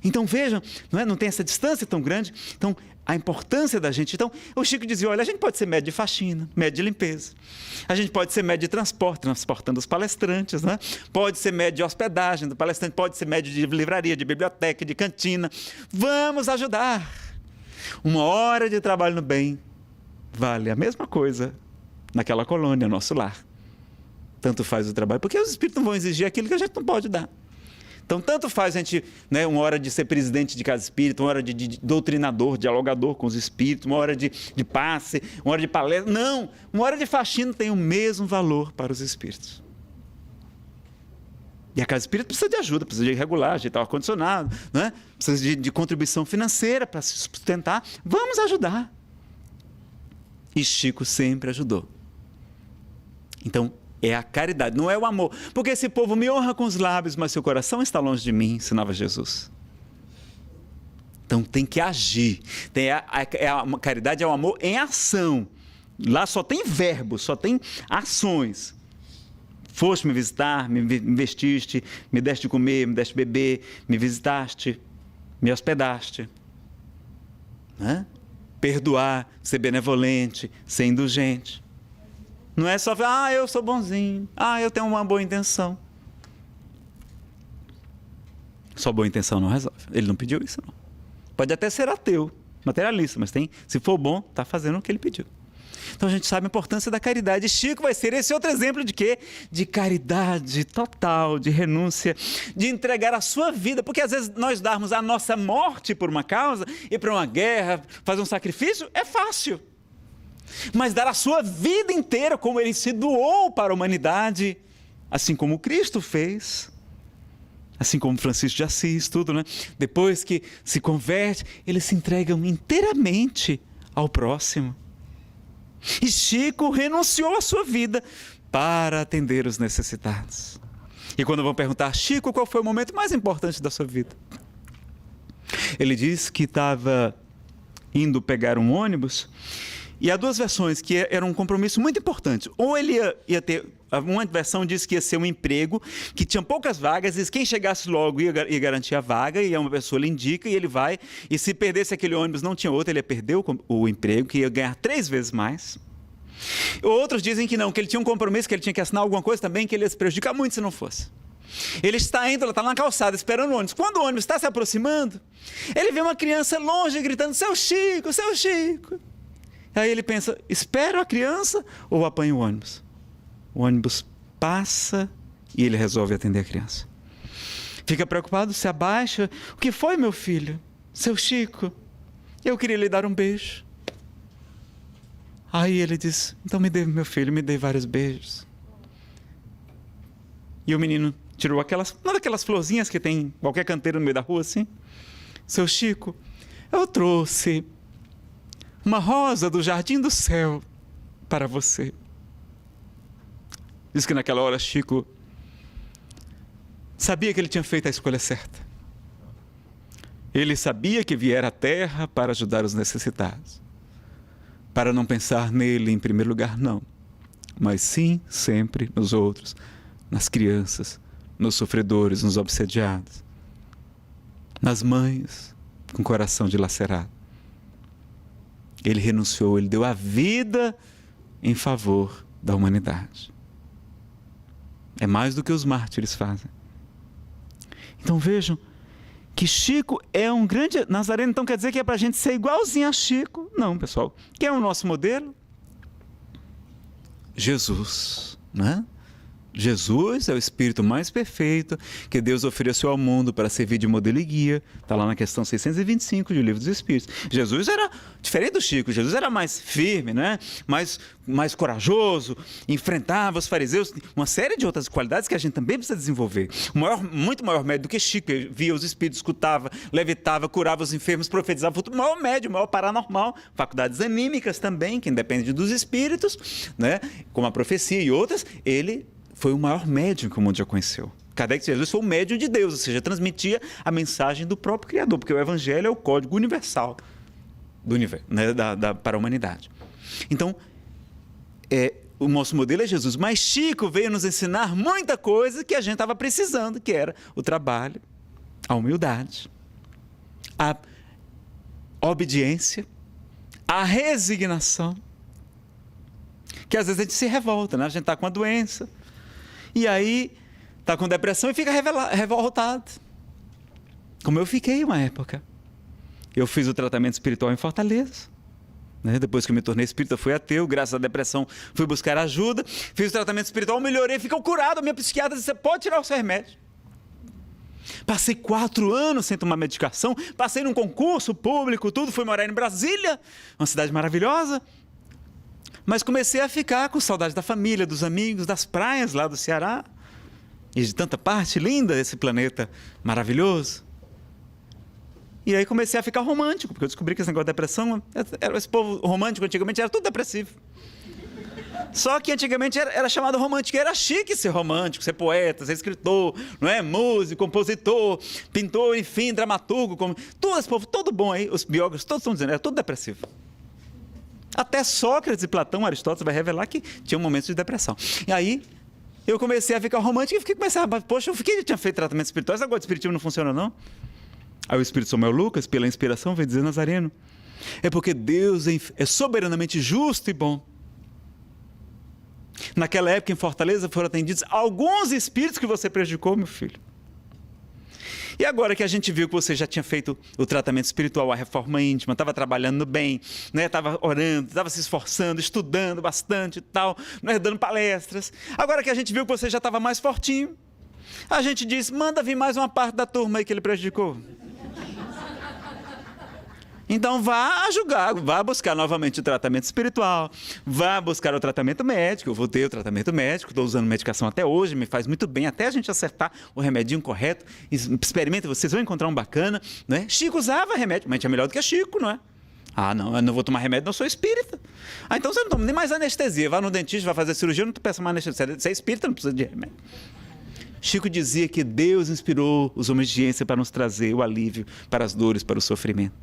Então vejam, não tem essa distância tão grande. Então a importância da gente. Então o Chico dizia: olha, a gente pode ser médio de faxina, médio de limpeza. A gente pode ser médio de transporte, transportando os palestrantes, né? Pode ser médio de hospedagem do palestrante, pode ser médio de livraria, de biblioteca, de cantina. Vamos ajudar. 1 hora de trabalho no bem vale a mesma coisa naquela colônia, nosso lar. Tanto faz o trabalho, porque os espíritos não vão exigir aquilo que a gente não pode dar. Então, tanto faz a gente, 1 hora de ser presidente de casa espírita, 1 hora de doutrinador, dialogador com os espíritos, 1 hora de passe, 1 hora de palestra. Não, 1 hora de faxina tem o mesmo valor para os espíritos. E a casa espírita precisa de ajuda, precisa de regular, ajeitar o ar-condicionado, né? Precisa de contribuição financeira para se sustentar. Vamos ajudar. E Chico sempre ajudou. Então, é a caridade, não é o amor. Porque esse povo me honra com os lábios, mas seu coração está longe de mim, ensinava Jesus. Então tem que agir. A caridade é o amor em ação. Lá só tem verbos, só tem ações. Foste me visitar, me vestiste, me deste de comer, me deste de beber, me visitaste, me hospedaste. Né? Perdoar, ser benevolente, ser indulgente. Não é só, eu sou bonzinho, eu tenho uma boa intenção. Só boa intenção não resolve. Ele não pediu isso, não. Pode até ser ateu, materialista, mas se for bom, está fazendo o que ele pediu. Então a gente sabe a importância da caridade. Chico vai ser esse outro exemplo de quê? De caridade total, de renúncia, de entregar a sua vida. Porque às vezes nós darmos a nossa morte por uma causa, ir para uma guerra, fazer um sacrifício, é fácil. Mas dar a sua vida inteira, como ele se doou para a humanidade, assim como Cristo fez, assim como Francisco de Assis, tudo, né? Depois que se converte, eles se entregam inteiramente ao próximo. E Chico renunciou à sua vida para atender os necessitados. E quando vão perguntar: Chico, qual foi o momento mais importante da sua vida? Ele diz que estava indo pegar um ônibus E há duas versões que era um compromisso muito importante. Ou ele ia ter... Uma versão diz que ia ser um emprego, que tinha poucas vagas, e quem chegasse logo ia garantir a vaga, e uma pessoa lhe indica, e ele vai, e se perdesse aquele ônibus, não tinha outro, ele ia perder o emprego, que ia ganhar 3 vezes mais. Outros dizem que não, que ele tinha um compromisso, que ele tinha que assinar alguma coisa também, que ele ia se prejudicar muito se não fosse. Ele está indo, ela está na calçada, esperando o ônibus. Quando o ônibus está se aproximando, ele vê uma criança longe, gritando, seu Chico, seu Chico. Aí ele pensa, espero a criança ou apanho o ônibus? O ônibus passa e ele resolve atender a criança. Fica preocupado, se abaixa. O que foi, meu filho? Seu Chico, eu queria lhe dar um beijo. Aí ele diz, então me dê, meu filho, me dê vários beijos. E o menino tirou uma daquelas florzinhas que tem em qualquer canteiro no meio da rua, assim. Seu Chico, eu trouxe uma rosa do jardim do céu para você. Diz que naquela hora Chico sabia que ele tinha feito a escolha certa. Ele sabia que viera à terra para ajudar os necessitados. Para não pensar nele em primeiro lugar, não. Mas sim, sempre nos outros, nas crianças, nos sofredores, nos obsediados, nas mães com o coração dilacerado. Ele renunciou, ele deu a vida em favor da humanidade. É mais do que os mártires fazem. Então vejam que Chico é um grande nazareno. Então quer dizer que é para a gente ser igualzinho a Chico? Não, pessoal. Quem é o nosso modelo? Jesus, né? Jesus é o Espírito mais perfeito que Deus ofereceu ao mundo para servir de modelo e guia. Está lá na questão 625 do Livro dos Espíritos. Jesus era diferente do Chico. Jesus era mais firme, né? mais corajoso, enfrentava os fariseus. Uma série de outras qualidades que a gente também precisa desenvolver. Muito maior médico do que Chico. Ele via os espíritos, escutava, levitava, curava os enfermos, profetizava. O maior médium, o maior paranormal. Faculdades anímicas também, que independem dos espíritos, né? Como a profecia e outras. Ele foi o maior médium que o mundo já conheceu. Kardec disse, Jesus foi o médium de Deus, ou seja, transmitia a mensagem do próprio Criador, porque o Evangelho é o código universal do universo, né, para a humanidade. Então, o nosso modelo é Jesus, mas Chico veio nos ensinar muita coisa que a gente estava precisando, que era o trabalho, a humildade, a obediência, a resignação, que às vezes a gente se revolta, né? A gente está com uma doença, e aí está com depressão e fica revoltado. Como eu fiquei uma época. Eu fiz o tratamento espiritual em Fortaleza. Né? Depois que eu me tornei espírita, fui ateu, graças à depressão fui buscar ajuda. Fiz o tratamento espiritual, melhorei, fiquei curado. A minha psiquiatra disse, você pode tirar o seu remédio. Passei 4 anos sem tomar medicação, passei num concurso público, tudo, fui morar em Brasília, uma cidade maravilhosa. Mas comecei a ficar com saudade da família, dos amigos, das praias lá do Ceará. E de tanta parte linda desse planeta maravilhoso. E aí comecei a ficar romântico, porque eu descobri que esse negócio de depressão, esse povo romântico antigamente era tudo depressivo. Só que antigamente era chamado romântico, era chique ser romântico, ser poeta, ser escritor, não é? Músico, compositor, pintor, enfim, dramaturgo, todo esse povo, todo bom aí, os biógrafos todos estão dizendo, era tudo depressivo. Até Sócrates e Platão, Aristóteles vai revelar que tinha momentos de depressão. E aí eu comecei a ficar romântico e comecei a poxa, eu tinha feito tratamento espiritual, esse negócio de espiritismo não funciona não? Aí o Espírito Samuel Lucas, pela inspiração, veio dizer, Nazareno, é porque Deus é soberanamente justo e bom. Naquela época em Fortaleza foram atendidos alguns espíritos que você prejudicou, meu filho. E agora que a gente viu que você já tinha feito o tratamento espiritual, a reforma íntima, estava trabalhando no bem, né? Estava orando, estava se esforçando, estudando bastante e tal, né? Dando palestras. Agora que a gente viu que você já estava mais fortinho, a gente diz, manda vir mais uma parte da turma aí que ele prejudicou. Então vá julgar, vá buscar novamente o tratamento espiritual, vá buscar o tratamento médico. Eu vou ter o tratamento médico, estou usando medicação até hoje, me faz muito bem, até a gente acertar o remedinho correto. Experimente, vocês vão encontrar um bacana, né? Chico usava remédio, mas é melhor do que Chico, não é? Ah, não, eu não vou tomar remédio, não sou espírita. Ah, então você não toma nem mais anestesia, vá no dentista, vai fazer cirurgia, não peça mais anestesia. Você é espírita, não precisa de remédio. Chico dizia que Deus inspirou os homens de ciência para nos trazer o alívio para as dores, para o sofrimento.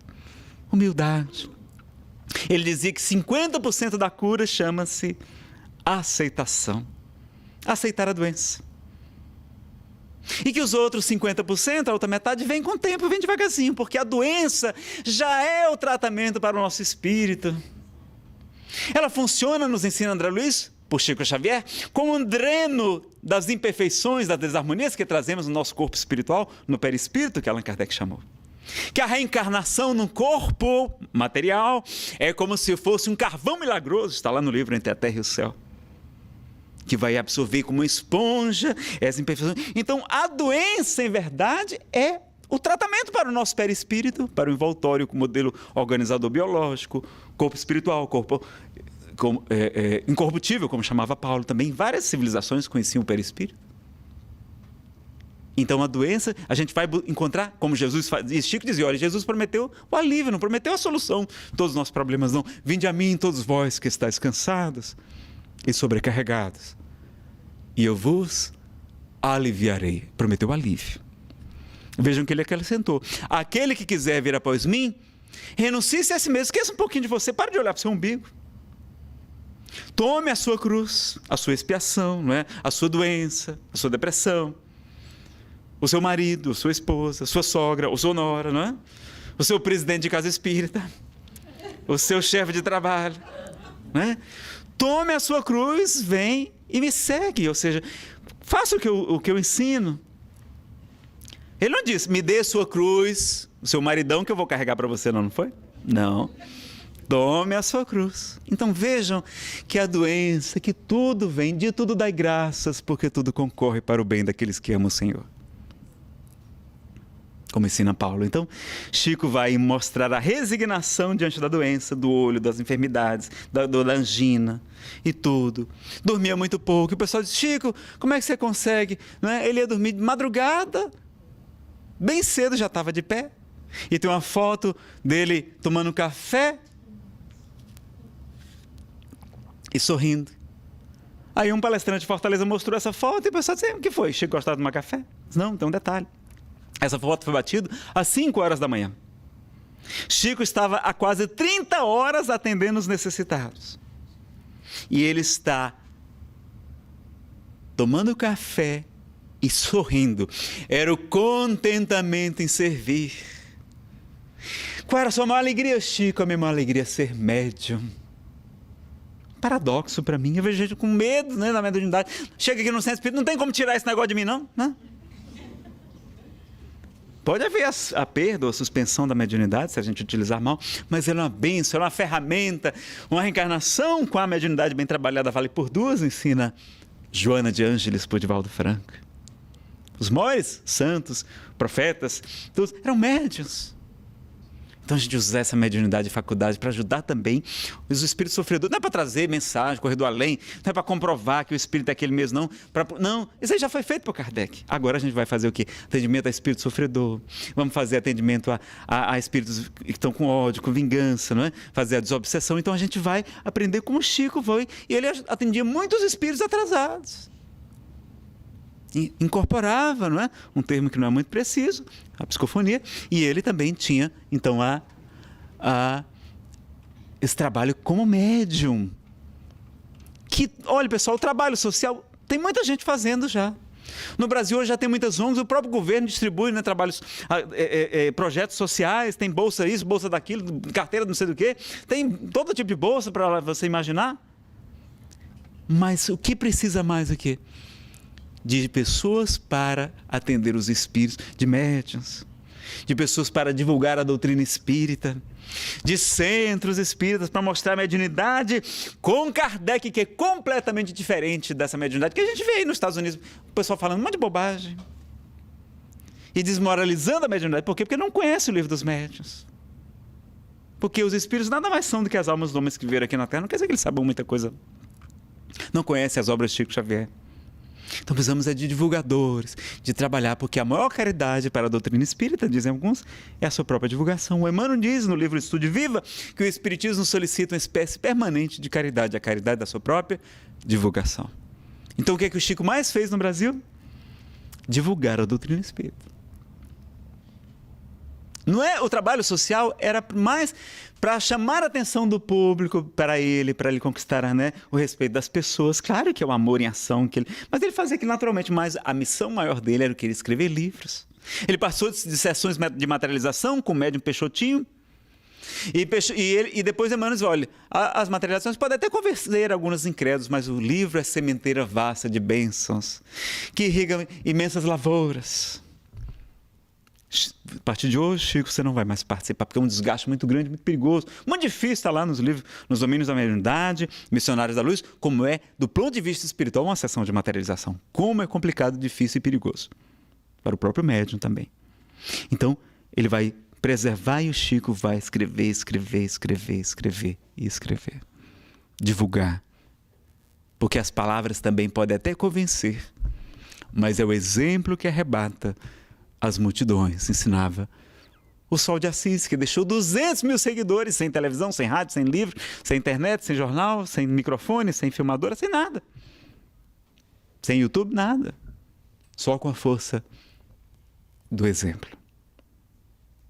Humildade. Ele dizia que 50% da cura chama-se aceitação. Aceitar a doença. E que os outros 50%, a outra metade, vem com o tempo, vem devagarzinho, porque a doença já é o tratamento para o nosso espírito. Ela funciona, nos ensina André Luiz, por Chico Xavier, como um dreno das imperfeições, das desarmonias que trazemos no nosso corpo espiritual, no perispírito, que Allan Kardec chamou. Que a reencarnação no corpo material é como se fosse um carvão milagroso, está lá no livro Entre a Terra e o Céu, que vai absorver como uma esponja essas imperfeições. Então, a doença, em verdade, é o tratamento para o nosso perispírito, para o envoltório com o modelo organizador biológico, corpo espiritual, corpo incorruptível, como chamava Paulo também. Várias civilizações conheciam o perispírito. Então, a doença, a gente vai encontrar, como Jesus faz, e Chico dizia, olha, Jesus prometeu o alívio, não prometeu a solução de todos os nossos problemas, não. Vinde a mim, todos vós que estáis cansados e sobrecarregados, e eu vos aliviarei. Prometeu alívio. Vejam que ele acrescentou, aquele que quiser vir após mim, renuncie-se a si mesmo, esqueça um pouquinho de você, para de olhar para o seu umbigo. Tome a sua cruz, a sua expiação, não é? A sua doença, a sua depressão, o seu marido, a sua esposa, a sua sogra, a sua nora, não é? O seu presidente de casa espírita, o seu chefe de trabalho, não é? Tome a sua cruz, vem e me segue, ou seja, faça o que eu ensino. Ele não disse, me dê sua cruz, o seu maridão que eu vou carregar para você, não foi? Não. Tome a sua cruz. Então vejam que a doença, que tudo vem, de tudo dai graças, porque tudo concorre para o bem daqueles que amam o Senhor. Como ensina Paulo. Então, Chico vai mostrar a resignação diante da doença, do olho, das enfermidades, da angina e tudo. Dormia muito pouco. E o pessoal diz, Chico, como é que você consegue? Não é? Ele ia dormir de madrugada, bem cedo já estava de pé. E tem uma foto dele tomando café e sorrindo. Aí um palestrante de Fortaleza mostrou essa foto e o pessoal disse, o que foi? Chico gostava de tomar café? Não, tem um detalhe. Essa foto foi batida às 5 horas da manhã. Chico estava há quase 30 horas atendendo os necessitados. E ele está tomando café e sorrindo. Era o contentamento em servir. Qual era a sua maior alegria, Chico? A minha maior alegria é ser médium. Paradoxo para mim. Eu vejo gente com medo, né, da mediunidade. Chega aqui no centro espírita, não tem como tirar esse negócio de mim, não, né? Pode haver a perda ou a suspensão da mediunidade, se a gente utilizar mal, mas ela é uma bênção, ela é uma ferramenta, uma reencarnação com a mediunidade bem trabalhada vale por duas, ensina Joana de Ângeles por Divaldo Franco. Os maiores santos, profetas, todos eram médiuns. Então a gente usa essa mediunidade e faculdade para ajudar também os espíritos sofredores. Não é para trazer mensagem, correr do além, não é para comprovar que o espírito é aquele mesmo, não. Não, isso aí já foi feito por Kardec. Agora a gente vai fazer o quê? Atendimento a espírito sofredor. Vamos fazer atendimento a espíritos que estão com ódio, com vingança, não é? Fazer a desobsessão. Então a gente vai aprender como o Chico foi. E ele atendia muitos espíritos atrasados. E incorporava, não é? Um termo que não é muito preciso, a psicofonia, e ele também tinha, então, esse trabalho como médium. Que, olha, pessoal, o trabalho social tem muita gente fazendo já. No Brasil hoje já tem muitas ONGs, o próprio governo distribui, né, trabalhos, projetos sociais, tem bolsa isso, bolsa daquilo, carteira não sei do quê, tem todo tipo de bolsa para você imaginar. Mas o que precisa mais aqui? De pessoas para atender os espíritos, de médiuns, de pessoas para divulgar a doutrina espírita, de centros espíritas para mostrar a mediunidade com Kardec, que é completamente diferente dessa mediunidade que a gente vê aí nos Estados Unidos, o pessoal falando um monte de bobagem e desmoralizando a mediunidade. Por quê? Porque não conhece o livro dos médiuns. Porque os espíritos nada mais são do que as almas dos homens que viveram aqui na Terra. Não quer dizer que eles sabem muita coisa. Não conhecem as obras de Chico Xavier. Então precisamos de divulgadores, de trabalhar, porque a maior caridade para a doutrina espírita, dizem alguns, é a sua própria divulgação. O Emmanuel diz no livro Estude Viva que o Espiritismo solicita uma espécie permanente de caridade, a caridade da sua própria divulgação. Então o que é que o Chico mais fez no Brasil? Divulgar a doutrina espírita. Não é? O trabalho social era mais para chamar a atenção do público para ele conquistar, né, o respeito das pessoas. Claro que é o amor em ação, mas ele fazia aquilo naturalmente, mas a missão maior dele era o que? Ele escrever livros. Ele passou de sessões de materialização com o médium Peixotinho, e depois Emmanuel diz, olha, as materializações podem até convencer alguns incrédulos, mas o livro é sementeira vasta de bênçãos, que irriga imensas lavouras. A partir de hoje, Chico, você não vai mais participar, porque é um desgaste muito grande, muito perigoso, muito difícil estar lá nos livros, nos domínios da mediunidade, Missionários da Luz, como é, do ponto de vista espiritual, uma sessão de materialização. Como é complicado, difícil e perigoso. Para o próprio médium também. Então, ele vai preservar e o Chico vai escrever. Divulgar. Porque as palavras também podem até convencer, mas é o exemplo que arrebata as multidões, ensinava o Sol de Assis, que deixou 200 mil seguidores, sem televisão, sem rádio, sem livro, sem internet, sem jornal, sem microfone, sem filmadora, sem nada. Sem YouTube, nada. Só com a força do exemplo.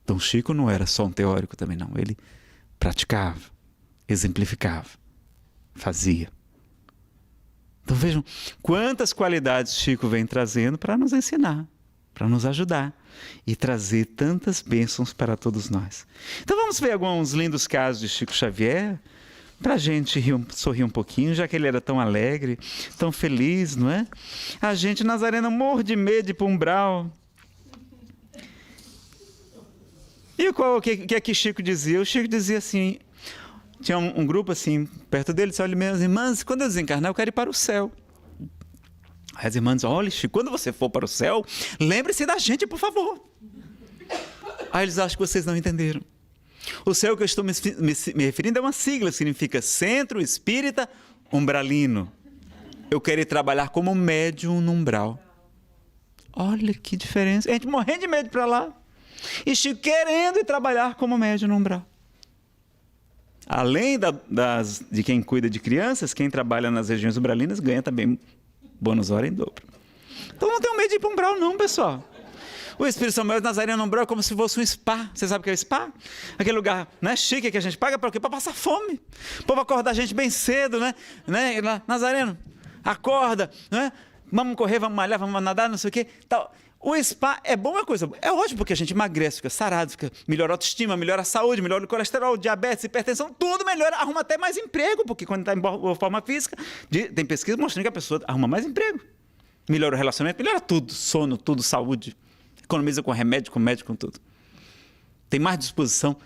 Então Chico não era só um teórico também, não. Ele praticava, exemplificava, fazia. Então vejam quantas qualidades Chico vem trazendo para nos ensinar, para nos ajudar e trazer tantas bênçãos para todos nós. Então vamos ver alguns lindos casos de Chico Xavier, para a gente sorrir um pouquinho, já que ele era tão alegre, tão feliz, não é? A gente, Nazareno, morre de medo de ir para o umbral. E o que é que Chico dizia? O Chico dizia assim, tinha um grupo assim, perto dele, disse, olha, minhas irmãs, quando eu desencarnar, eu quero ir para o céu. Aí as irmãs dizem, olha, Chico, quando você for para o céu, lembre-se da gente, por favor. Aí eles acham que vocês não entenderam. O céu que eu estou me referindo é uma sigla, significa Centro Espírita Umbralino. Eu quero ir trabalhar como médium no umbral. Olha que diferença. A gente morrendo de medo para lá. E Chico querendo ir trabalhar como médium no umbral. Além de quem cuida de crianças, quem trabalha nas regiões umbralinas ganha também bônus hora em dobro. Então não tenham medo de ir para o umbral não, pessoal. O Espírito Samuel Nazareno no umbral é como se fosse um spa. Você sabe o que é o spa? Aquele lugar, né, chique que a gente paga para o quê? Para passar fome. O povo acorda a gente bem cedo, né? Nazareno, acorda, né? Vamos correr, vamos malhar, vamos nadar, não sei o quê. Tal. O spa é bom, é coisa boa. É ótimo porque a gente emagrece, fica sarado, melhora a autoestima, melhora a saúde, melhora o colesterol, diabetes, hipertensão, tudo melhora, arruma até mais emprego, porque quando está em boa forma física, tem pesquisa mostrando que a pessoa arruma mais emprego. Melhora o relacionamento, melhora tudo, sono, tudo, saúde. Economiza com remédio, com médico, com tudo. Tem mais disposição.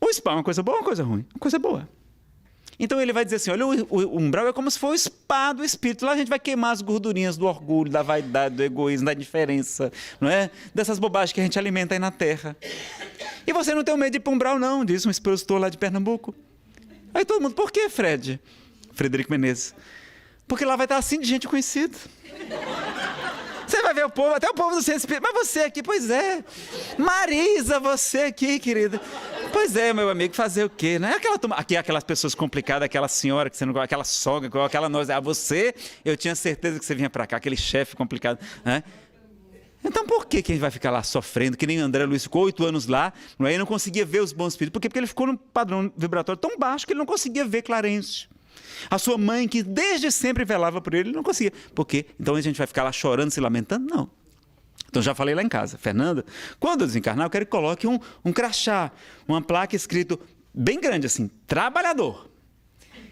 O spa é uma coisa boa ou uma coisa ruim? Uma coisa boa. Então ele vai dizer assim, olha, o umbral é como se fosse o spa do espírito. Lá a gente vai queimar as gordurinhas do orgulho, da vaidade, do egoísmo, da indiferença, não é? Dessas bobagens que a gente alimenta aí na terra. E você não tem medo de ir para o umbral, não, disse um expositor lá de Pernambuco. Aí todo mundo, por quê, Fred? Frederico Menezes. Porque lá vai estar assim de gente conhecida. Você vai ver o povo, até o povo do centro espírita. Mas você aqui, pois é. Marisa, você aqui, querida. Pois é, meu amigo, fazer o quê? Não é aqui aquelas pessoas complicadas, aquela senhora que você não gosta, aquela sogra, aquela nós. Ah, você, eu tinha certeza que você vinha para cá, aquele chefe complicado. Né? Então por que a gente vai ficar lá sofrendo? Que nem André Luiz ficou 8 anos lá, não é? E não conseguia ver os bons espíritos. Por quê? Porque ele ficou num padrão vibratório tão baixo que ele não conseguia ver Clarence. A sua mãe, que desde sempre velava por ele, não conseguia. Por quê? Então a gente vai ficar lá chorando, se lamentando? Não. Então já falei lá em casa, Fernanda, quando eu desencarnar, eu quero que coloque um crachá, uma placa escrito bem grande assim, trabalhador.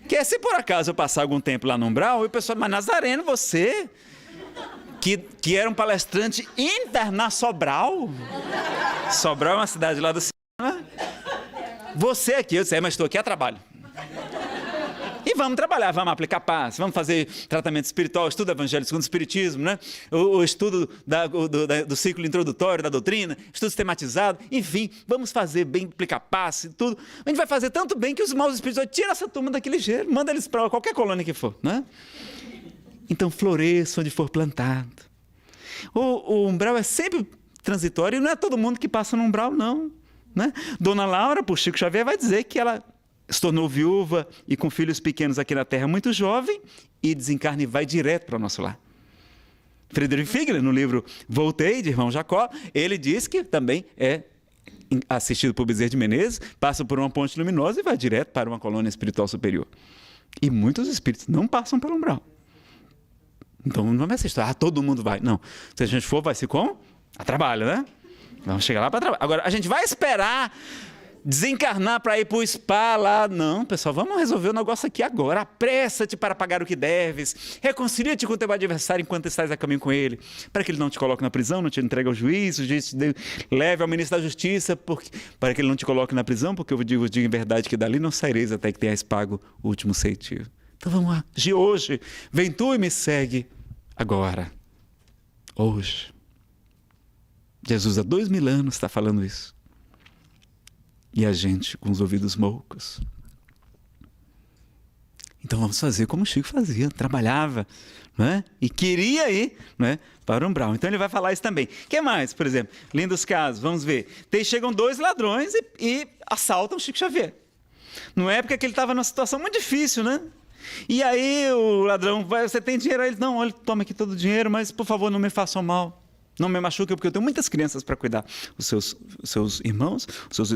Que é se por acaso eu passar algum tempo lá no umbral, e o pessoal, mas Nazareno, você, que era um palestrante internacional, Sobral é uma cidade lá do Ceará, você aqui, eu disse, mas estou aqui a trabalho. E vamos trabalhar, vamos aplicar paz, vamos fazer tratamento espiritual, estudo do Evangelho segundo o Espiritismo, né? o estudo do ciclo introdutório da doutrina, estudo sistematizado, enfim, vamos fazer bem, aplicar paz e tudo. A gente vai fazer tanto bem que os maus espíritos, tira essa turma daquele jeito, manda eles para qualquer colônia que for. Né? Então floresça onde for plantado. O umbral é sempre transitório e não é todo mundo que passa no umbral, não. Né? Dona Laura, por Chico Xavier, vai dizer que ela se tornou viúva e com filhos pequenos aqui na Terra, muito jovem, e desencarna e vai direto para o nosso lar. Friedrich Figler, no livro Voltei, de Irmão Jacó, ele diz que também é assistido por Bezerra de Menezes, passa por uma ponte luminosa e vai direto para uma colônia espiritual superior. E muitos espíritos não passam pelo umbral. Então não é essa história, todo mundo vai. Não, se a gente for, vai ser como? A trabalho, né? Vamos chegar lá para trabalhar. Agora, a gente vai esperar desencarnar para ir para o spa lá. Não, pessoal, vamos resolver o negócio aqui agora. Apressa-te para pagar o que deves. Reconcilia-te com o teu adversário enquanto estás a caminho com ele, para que ele não te coloque na prisão, não te entregue ao juiz, o juiz te leve ao ministro da Justiça, para que ele não te coloque na prisão, porque eu vos digo em verdade que dali não saireis até que tenhas pago o último ceitil. Então vamos lá, de hoje, vem tu e me segue agora. Hoje. Jesus há 2000 anos está falando isso. E a gente com os ouvidos moucos. Então vamos fazer como o Chico fazia, trabalhava, não é? E queria ir, não é? Para o umbral. Então ele vai falar isso também. O que mais, por exemplo? Lindos casos, vamos ver. Chegam 2 ladrões e assaltam o Chico Xavier. Numa época que ele estava numa situação muito difícil, né? E aí o ladrão vai, você tem dinheiro? Aí ele, não, olha, toma aqui todo o dinheiro, mas por favor não me façam mal. Não me machuque, porque eu tenho muitas crianças para cuidar. Os seus irmãos, os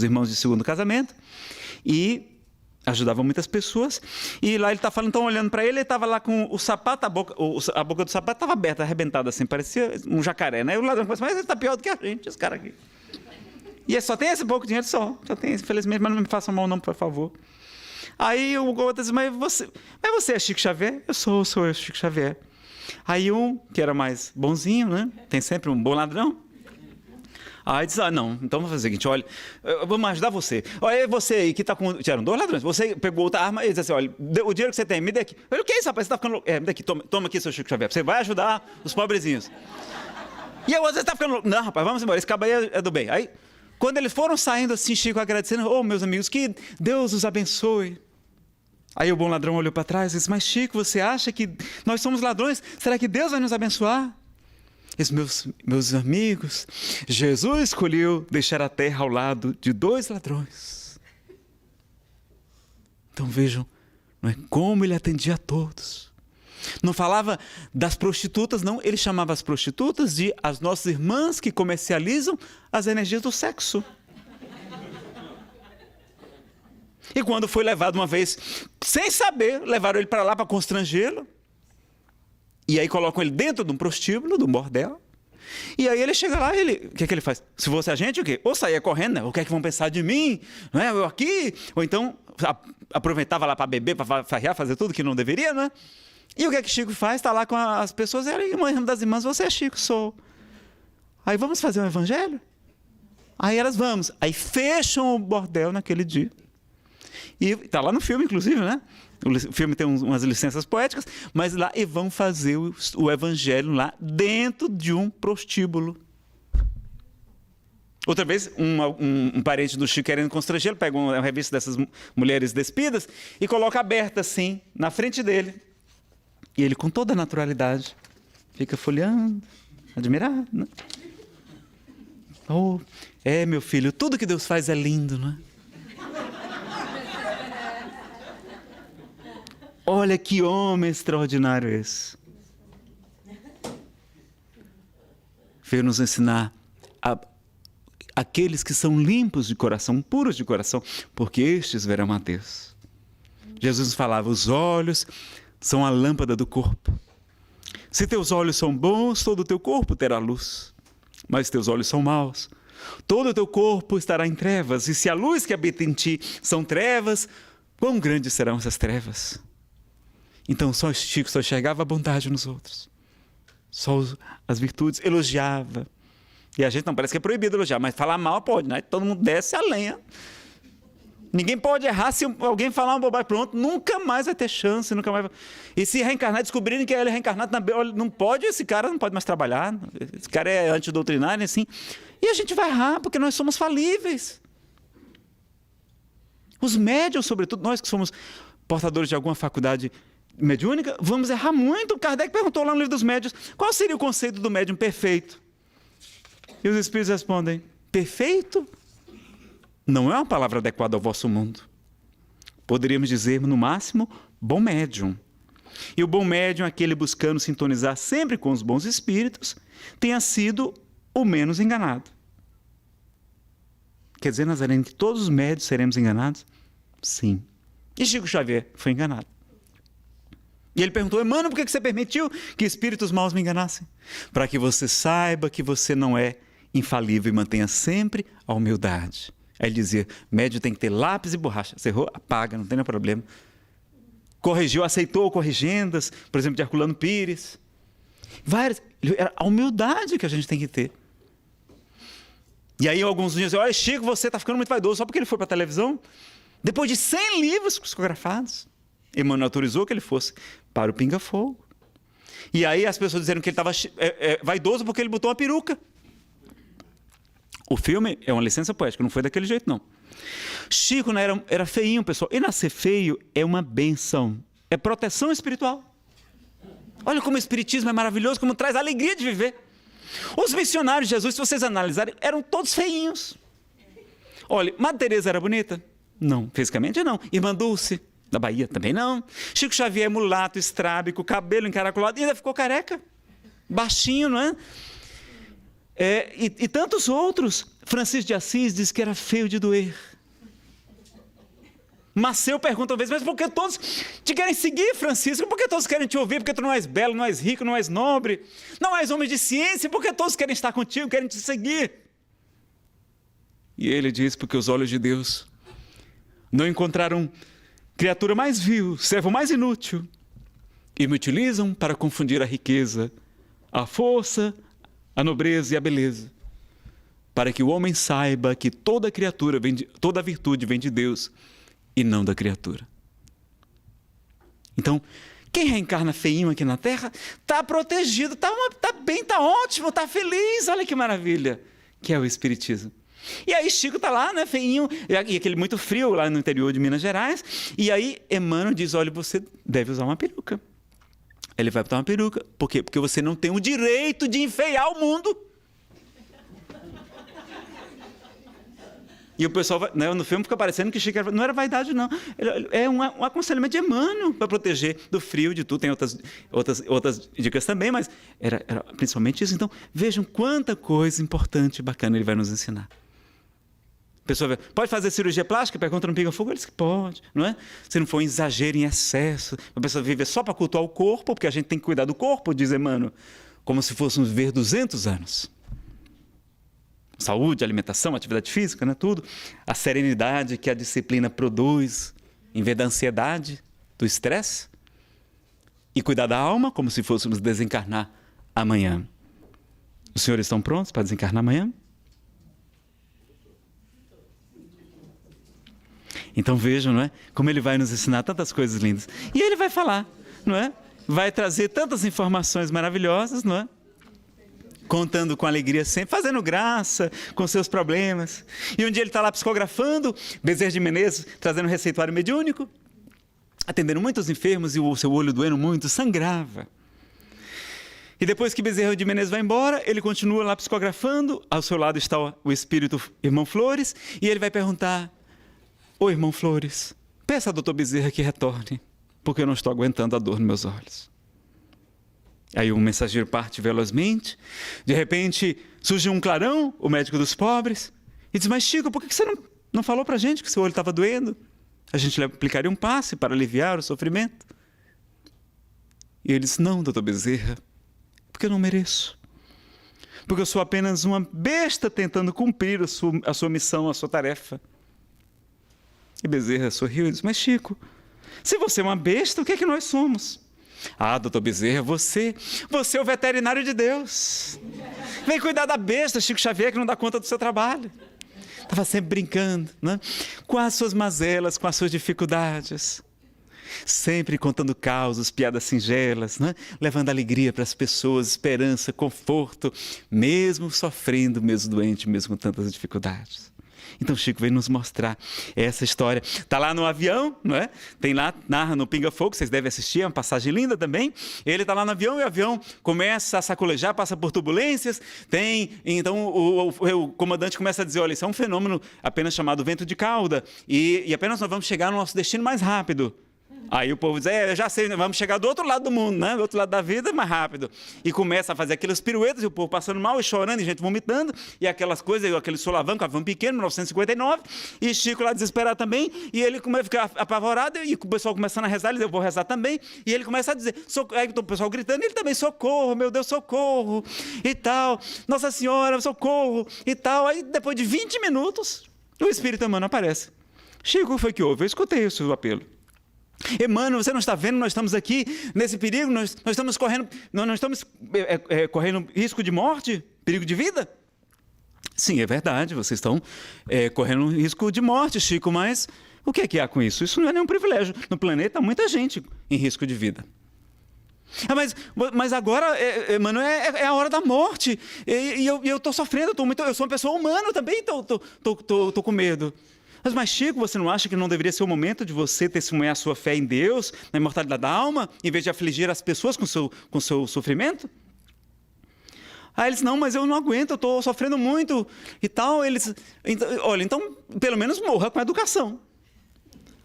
irmãos de segundo casamento. E ajudavam muitas pessoas. E lá ele está falando, então olhando para ele estava lá com o sapato, a boca do sapato estava aberta, arrebentada assim, parecia um jacaré, né? E o ladrão falou assim, mas ele está pior do que a gente, esse cara aqui. E ele só tem esse pouco dinheiro, só tem, infelizmente, mas não me façam mal não, por favor. Aí o outro diz, mas você é Chico Xavier? Eu sou eu, Chico Xavier. Aí um, que era mais bonzinho, né? Tem sempre um bom ladrão. Aí diz, não, então vamos fazer o seguinte, olha, vamos ajudar você. Olha, você aí que está com... Eram 2 ladrões. Você pegou outra arma e diz assim, olha, o dinheiro que você tem, me dê aqui. Eu, o que é isso, rapaz? Você está ficando louco? Me dê aqui, toma aqui, seu Chico Xavier. Você vai ajudar os pobrezinhos. E aí, você está ficando louco. Não, rapaz, vamos embora. Esse cabo aí é do bem. Aí, quando eles foram saindo assim, Chico agradecendo, meus amigos, que Deus os abençoe. Aí o bom ladrão olhou para trás e disse, mas Chico, você acha que nós somos ladrões? Será que Deus vai nos abençoar? E meus amigos, Jesus escolheu deixar a terra ao lado de 2 ladrões. Então vejam, não é, como ele atendia a todos. Não falava das prostitutas, não. Ele chamava as prostitutas de as nossas irmãs que comercializam as energias do sexo. E quando foi levado uma vez, sem saber, levaram ele para lá para constrangê-lo. E aí colocam ele dentro de um prostíbulo, de um bordel. E aí ele chega lá e o que ele faz? Se fosse a gente, o quê? Ou saía correndo, né? O que é que vão pensar de mim? Não é? Eu aqui? Ou então aproveitava lá para beber, para farrear, fazer tudo que não deveria, né? E o que é que Chico faz? Está lá com as pessoas, e uma das irmãs, você é Chico, sou. Aí vamos fazer um evangelho? Aí elas vamos. Aí fecham o bordel naquele dia. E está lá no filme, inclusive, né? O filme tem umas licenças poéticas, mas lá e vão fazer o evangelho lá dentro de um prostíbulo. Outra vez, um parente do Chico querendo constrangê-lo, pega uma revista dessas mulheres despidas e coloca aberta assim, na frente dele. E ele, com toda a naturalidade, fica folheando, admirado, né? Oh, meu filho, tudo que Deus faz é lindo, não é? Olha que homem extraordinário esse. Veio nos ensinar aqueles que são limpos de coração, puros de coração, porque estes verão a Deus. Jesus nos falava, os olhos são a lâmpada do corpo. Se teus olhos são bons, todo o teu corpo terá luz. Mas se teus olhos são maus, todo o teu corpo estará em trevas. E se a luz que habita em ti são trevas, quão grandes serão essas trevas? Então só Chico só enxergava a bondade nos outros. Só as virtudes, elogiava. E a gente não, parece que é proibido elogiar, mas falar mal pode, né? Todo mundo desce a lenha. Ninguém pode errar se alguém falar uma bobagem, pronto, nunca mais vai ter chance, nunca mais vai... E se reencarnar, descobrirem que ele é reencarnado, não pode, esse cara não pode mais trabalhar, esse cara é antidoutrinário, assim. E a gente vai errar, porque nós somos falíveis. Os médiuns, sobretudo, nós que somos portadores de alguma faculdade mediúnica, vamos errar muito. Kardec perguntou lá no livro dos médiuns, qual seria o conceito do médium perfeito? E os espíritos respondem, perfeito? Não é uma palavra adequada ao vosso mundo. Poderíamos dizer, no máximo, bom médium. E o bom médium, aquele buscando sintonizar sempre com os bons espíritos, tenha sido o menos enganado. Quer dizer, Nazareno, que todos os médios seremos enganados? Sim. E Chico Xavier foi enganado. E ele perguntou: Emmanuel, por que você permitiu que espíritos maus me enganassem? Para que você saiba que você não é infalível e mantenha sempre a humildade. Aí ele dizia: médio tem que ter lápis e borracha. Você errou? Apaga, não tem nenhum problema. Corrigiu, aceitou corrigendas, por exemplo, de Herculano Pires. Várias. Era a humildade que a gente tem que ter. E aí alguns dizem: olha, Chico, você está ficando muito vaidoso só porque ele foi para a televisão. Depois de 100 livros psicografados, Emmanuel autorizou que ele fosse para o Pinga Fogo. E aí as pessoas disseram que ele estava vaidoso porque ele botou uma peruca. O filme é uma licença poética, não foi daquele jeito, não. Chico era feinho, pessoal. E nascer feio é uma benção. É proteção espiritual. Olha como o espiritismo é maravilhoso, como traz a alegria de viver. Os missionários de Jesus, se vocês analisarem, eram todos feinhos. Olha, Madre Teresa era bonita? Não, fisicamente não. Irmã Dulce, da Bahia, também não. Chico Xavier, mulato, estrábico, cabelo encaracolado, e ainda ficou careca. Baixinho, não é? E tantos outros. Francisco de Assis diz que era feio de doer. Maceu pergunta uma vez: mas por que todos te querem seguir, Francisco? Por que todos querem te ouvir? Porque tu não és belo, não és rico, não és nobre, não és homem de ciência. Por que todos querem estar contigo, querem te seguir? E ele diz: porque os olhos de Deus não encontraram criatura mais vil, servo mais inútil, e me utilizam para confundir a riqueza, a força, a nobreza e a beleza, para que o homem saiba que toda criatura toda virtude vem de Deus e não da criatura. Então, quem reencarna feinho aqui na Terra está protegido, está bem, está ótimo, está feliz. Olha que maravilha que é o Espiritismo. E aí Chico está lá, né, feinho, e aquele muito frio lá no interior de Minas Gerais. E aí Emmanuel diz: olha, você deve usar uma peruca. Ele vai botar uma peruca. Por quê? Porque você não tem o direito de enfeiar o mundo. E o pessoal, né, no filme fica parecendo que Chico não era vaidade, não. É um aconselhamento de Emmanuel para proteger do frio, de tudo. Tem outras dicas também, mas era principalmente isso. Então, vejam quanta coisa importante e bacana ele vai nos ensinar. A pessoa pode fazer cirurgia plástica? Pergunta no Pinga Fogo, ele diz que pode, não é? Se não for um exagero em excesso, a pessoa vive só para cultuar o corpo, porque a gente tem que cuidar do corpo, diz Emmanuel, como se fôssemos viver 200 anos. Saúde, alimentação, atividade física, né, tudo. A serenidade que a disciplina produz, em vez da ansiedade, do estresse. E cuidar da alma, como se fôssemos desencarnar amanhã. Os senhores estão prontos para desencarnar amanhã? Então vejam, não é? Como ele vai nos ensinar tantas coisas lindas. E ele vai falar, não é? Vai trazer tantas informações maravilhosas, não é? Contando com alegria sempre, fazendo graça com seus problemas. E um dia ele está lá psicografando, Bezerra de Menezes trazendo um receituário mediúnico, atendendo muitos enfermos e o seu olho doendo muito, sangrava. E depois que Bezerra de Menezes vai embora, ele continua lá psicografando, ao seu lado está o espírito irmão Flores, e ele vai perguntar: ô irmão Flores, peça ao doutor Bezerra que retorne, porque eu não estou aguentando a dor nos meus olhos. Aí o mensageiro parte velozmente, de repente surge um clarão, o médico dos pobres, e diz: mas Chico, por que você não falou para a gente que seu olho estava doendo? A gente lhe aplicaria um passe para aliviar o sofrimento. E ele diz: não, doutor Bezerra, porque eu não mereço. Porque eu sou apenas uma besta tentando cumprir a sua missão, a sua tarefa. E Bezerra sorriu e disse: mas Chico, se você é uma besta, o que é que nós somos? Ah, doutor Bezerra, você é o veterinário de Deus. Vem cuidar da besta, Chico Xavier, que não dá conta do seu trabalho. Estava sempre brincando, né? Com as suas mazelas, com as suas dificuldades. Sempre contando causos, piadas singelas, né? Levando alegria para as pessoas, esperança, conforto, mesmo sofrendo, mesmo doente, mesmo com tantas dificuldades. Então Chico veio nos mostrar essa história. Está lá no avião, não é? Tem lá, narra no Pinga Fogo, vocês devem assistir, é uma passagem linda também. Ele está lá no avião e o avião começa a sacolejar, passa por turbulências. Então o comandante começa a dizer: olha, isso é um fenômeno apenas chamado vento de cauda, e apenas nós vamos chegar no nosso destino mais rápido. Aí o povo diz, eu já sei, vamos chegar do outro lado do mundo, né? Do outro lado da vida, mais rápido. E começa a fazer aqueles piruetas, e o povo passando mal, e chorando, e gente vomitando, e aquelas coisas, aquele solavanco, avião pequeno, 1959, e Chico lá desesperado também, e ele começa a ficar apavorado, e o pessoal começando a rezar, ele diz, eu vou rezar também, e ele começa a dizer, aí o pessoal gritando, e ele também, socorro, meu Deus, socorro, e tal, Nossa Senhora, socorro, e tal. Aí depois de 20 minutos, o Espírito Emmanuel aparece. Chico, o que foi que houve? Eu escutei o seu apelo. Emmanuel, você não está vendo? Nós estamos aqui nesse perigo, nós estamos correndo, nós estamos correndo risco de morte, perigo de vida? Sim, é verdade, vocês estão correndo risco de morte, Chico, mas o que é que há com isso? Isso não é nenhum privilégio. No planeta há muita gente em risco de vida. Mas agora, Emmanuel, é a hora da morte, e eu estou sofrendo, eu sou uma pessoa humana também, estou com medo. Mas Chico, você não acha que não deveria ser o momento de você testemunhar a sua fé em Deus, na imortalidade da alma, em vez de afligir as pessoas com seu sofrimento? Aí eles, não, mas eu não aguento, eu estou sofrendo muito e tal. Olha, então pelo menos morra com educação.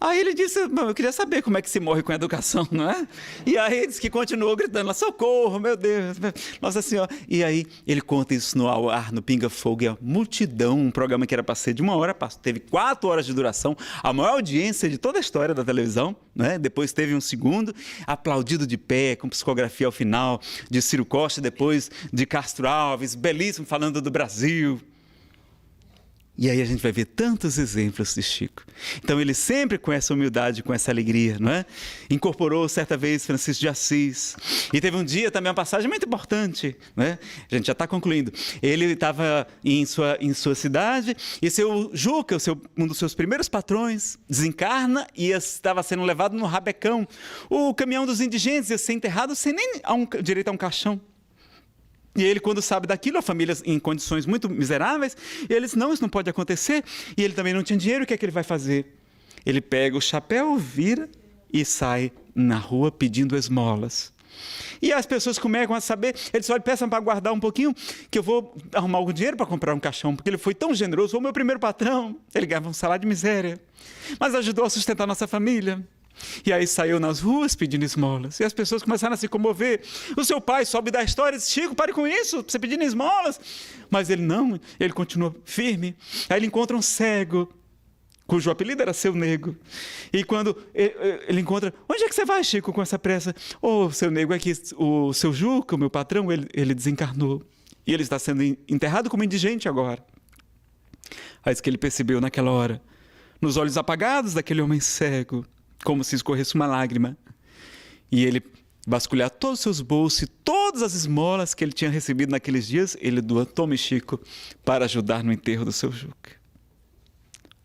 Aí ele disse, eu queria saber como é que se morre com educação, não é? E aí ele disse que continuou gritando, socorro, meu Deus, Nossa Senhora. E aí ele conta isso no Ao Ar, no Pinga Fogo, e a multidão, um programa que era para ser de 1 hora, teve 4 horas de duração, a maior audiência de toda a história da televisão, né? Depois teve um segundo, aplaudido de pé, com psicografia ao final, de Ciro Costa, depois de Castro Alves, belíssimo, falando do Brasil. E aí a gente vai ver tantos exemplos de Chico. Então ele sempre com essa humildade, com essa alegria, não é? Incorporou certa vez Francisco de Assis. E teve um dia também, uma passagem muito importante, né? A gente já está concluindo. Ele estava em sua cidade e seu Juca, um dos seus primeiros patrões, desencarna e estava sendo levado no rabecão. O caminhão dos indigentes ia ser enterrado sem nem direito a um caixão. E ele, quando sabe daquilo, a família em condições muito miseráveis, ele diz, não, isso não pode acontecer. E ele também não tinha dinheiro, o que é que ele vai fazer? Ele pega o chapéu, vira e sai na rua pedindo esmolas. E as pessoas começam a saber, ele só peçam para guardar um pouquinho, que eu vou arrumar algum dinheiro para comprar um caixão, porque ele foi tão generoso, foi o meu primeiro patrão, ele ganhava um salário de miséria, mas ajudou a sustentar a nossa família. E aí saiu nas ruas pedindo esmolas. E as pessoas começaram a se comover. O seu pai sobe da história e diz, Chico, pare com isso, você pedindo esmolas. Mas ele não, ele continua firme. Aí ele encontra um cego, cujo apelido era Seu Nego. E quando ele encontra, onde é que você vai, Chico, com essa pressa? Seu Nego, é que o seu Juca, o meu patrão, ele desencarnou. E ele está sendo enterrado como indigente agora. Aí que ele percebeu naquela hora, nos olhos apagados daquele homem cego, como se escorresse uma lágrima. E ele vasculhar todos os seus bolsos e todas as esmolas que ele tinha recebido naqueles dias, ele doa, tome Chico, para ajudar no enterro do seu Juca.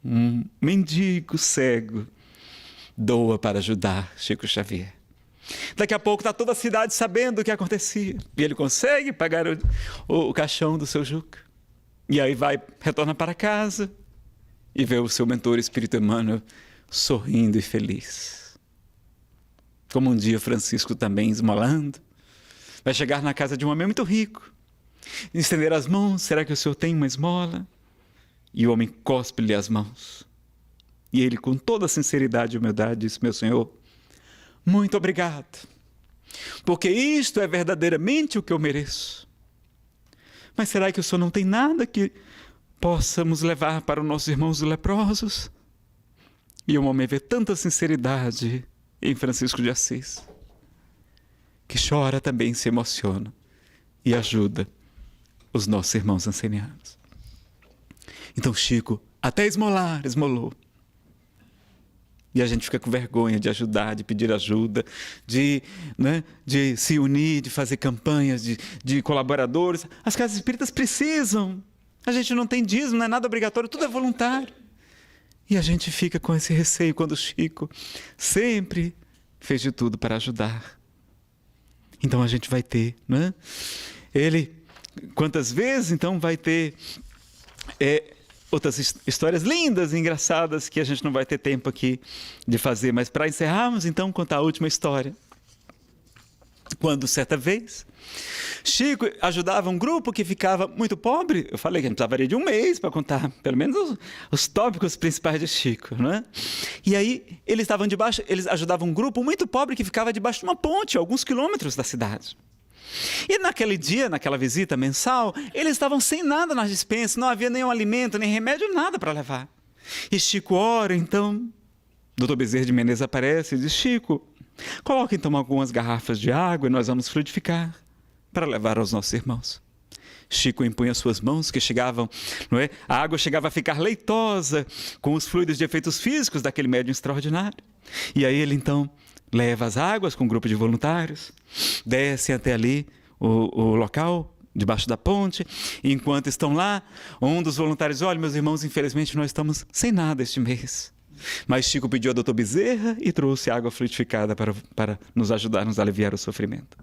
Um mendigo cego doa para ajudar Chico Xavier. Daqui a pouco está toda a cidade sabendo o que acontecia. E ele consegue pagar o caixão do seu Juca. E aí retorna para casa e vê o seu mentor, Espírito Emmanuel, sorrindo e feliz. Como um dia Francisco também esmolando, vai chegar na casa de um homem muito rico, estender as mãos, será que o senhor tem uma esmola? E o homem cospe-lhe as mãos. E ele, com toda a sinceridade e humildade, diz, meu senhor, muito obrigado, porque isto é verdadeiramente o que eu mereço. Mas será que o senhor não tem nada que possamos levar para os nossos irmãos leprosos? E o homem vê tanta sinceridade em Francisco de Assis, que chora também, se emociona e ajuda os nossos irmãos ancenianos. Então Chico, até esmolou. E a gente fica com vergonha de ajudar, de pedir ajuda, de se unir, de fazer campanhas, de colaboradores. As casas espíritas precisam. A gente não tem dízimo, não é nada obrigatório, tudo é voluntário. E a gente fica com esse receio quando o Chico sempre fez de tudo para ajudar. Então a gente vai ter, né? Ele, quantas vezes, então, vai ter outras histórias lindas e engraçadas que a gente não vai ter tempo aqui de fazer. Mas para encerrarmos, então, contar a última história. Quando, certa vez, Chico ajudava um grupo que ficava muito pobre. Eu falei que a gente precisaria de um mês para contar, pelo menos, os tópicos principais de Chico, né? E aí, eles ajudavam um grupo muito pobre que ficava debaixo de uma ponte, a alguns quilômetros da cidade. E naquele dia, naquela visita mensal, eles estavam sem nada nas despensas, não havia nenhum alimento, nem remédio, nada para levar. E Chico ora, então, Dr. Bezerra de Menezes aparece e diz: Chico, coloque então algumas garrafas de água e nós vamos fluidificar para levar aos nossos irmãos. Chico impunha suas mãos que chegavam, não é? A água chegava a ficar leitosa com os fluidos de efeitos físicos daquele médium extraordinário. E aí ele então leva as águas com um grupo de voluntários, desce até ali o local, debaixo da ponte, e enquanto estão lá, um dos voluntários: olha, meus irmãos, infelizmente nós estamos sem nada este mês. Mas Chico pediu a Dr. Bezerra e trouxe água fluidificada para nos ajudar, nos aliviar o sofrimento.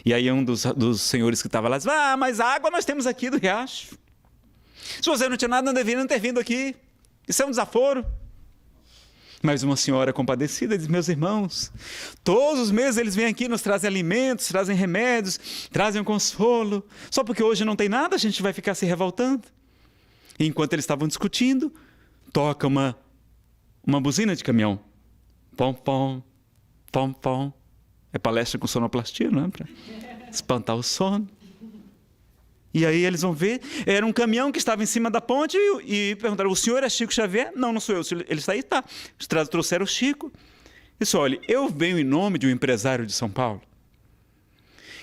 E aí um dos senhores que estava lá disse: mas a água nós temos aqui do riacho. Se você não tinha nada, não deveria não ter vindo aqui. Isso é um desaforo. Mas uma senhora compadecida diz: meus irmãos, todos os meses eles vêm aqui, nos trazem alimentos, trazem remédios, trazem um consolo. Só porque hoje não tem nada, a gente vai ficar se revoltando. E enquanto eles estavam discutindo, toca uma buzina de caminhão. Pom, pom, pom, pom. É palestra com sonoplastia, não é? Para espantar o sono. E aí eles vão ver, era um caminhão que estava em cima da ponte e perguntaram: o senhor é Chico Xavier? Não, não sou eu. Ele está aí, tá. Trouxeram o Chico. Disse: olha, eu venho em nome de um empresário de São Paulo,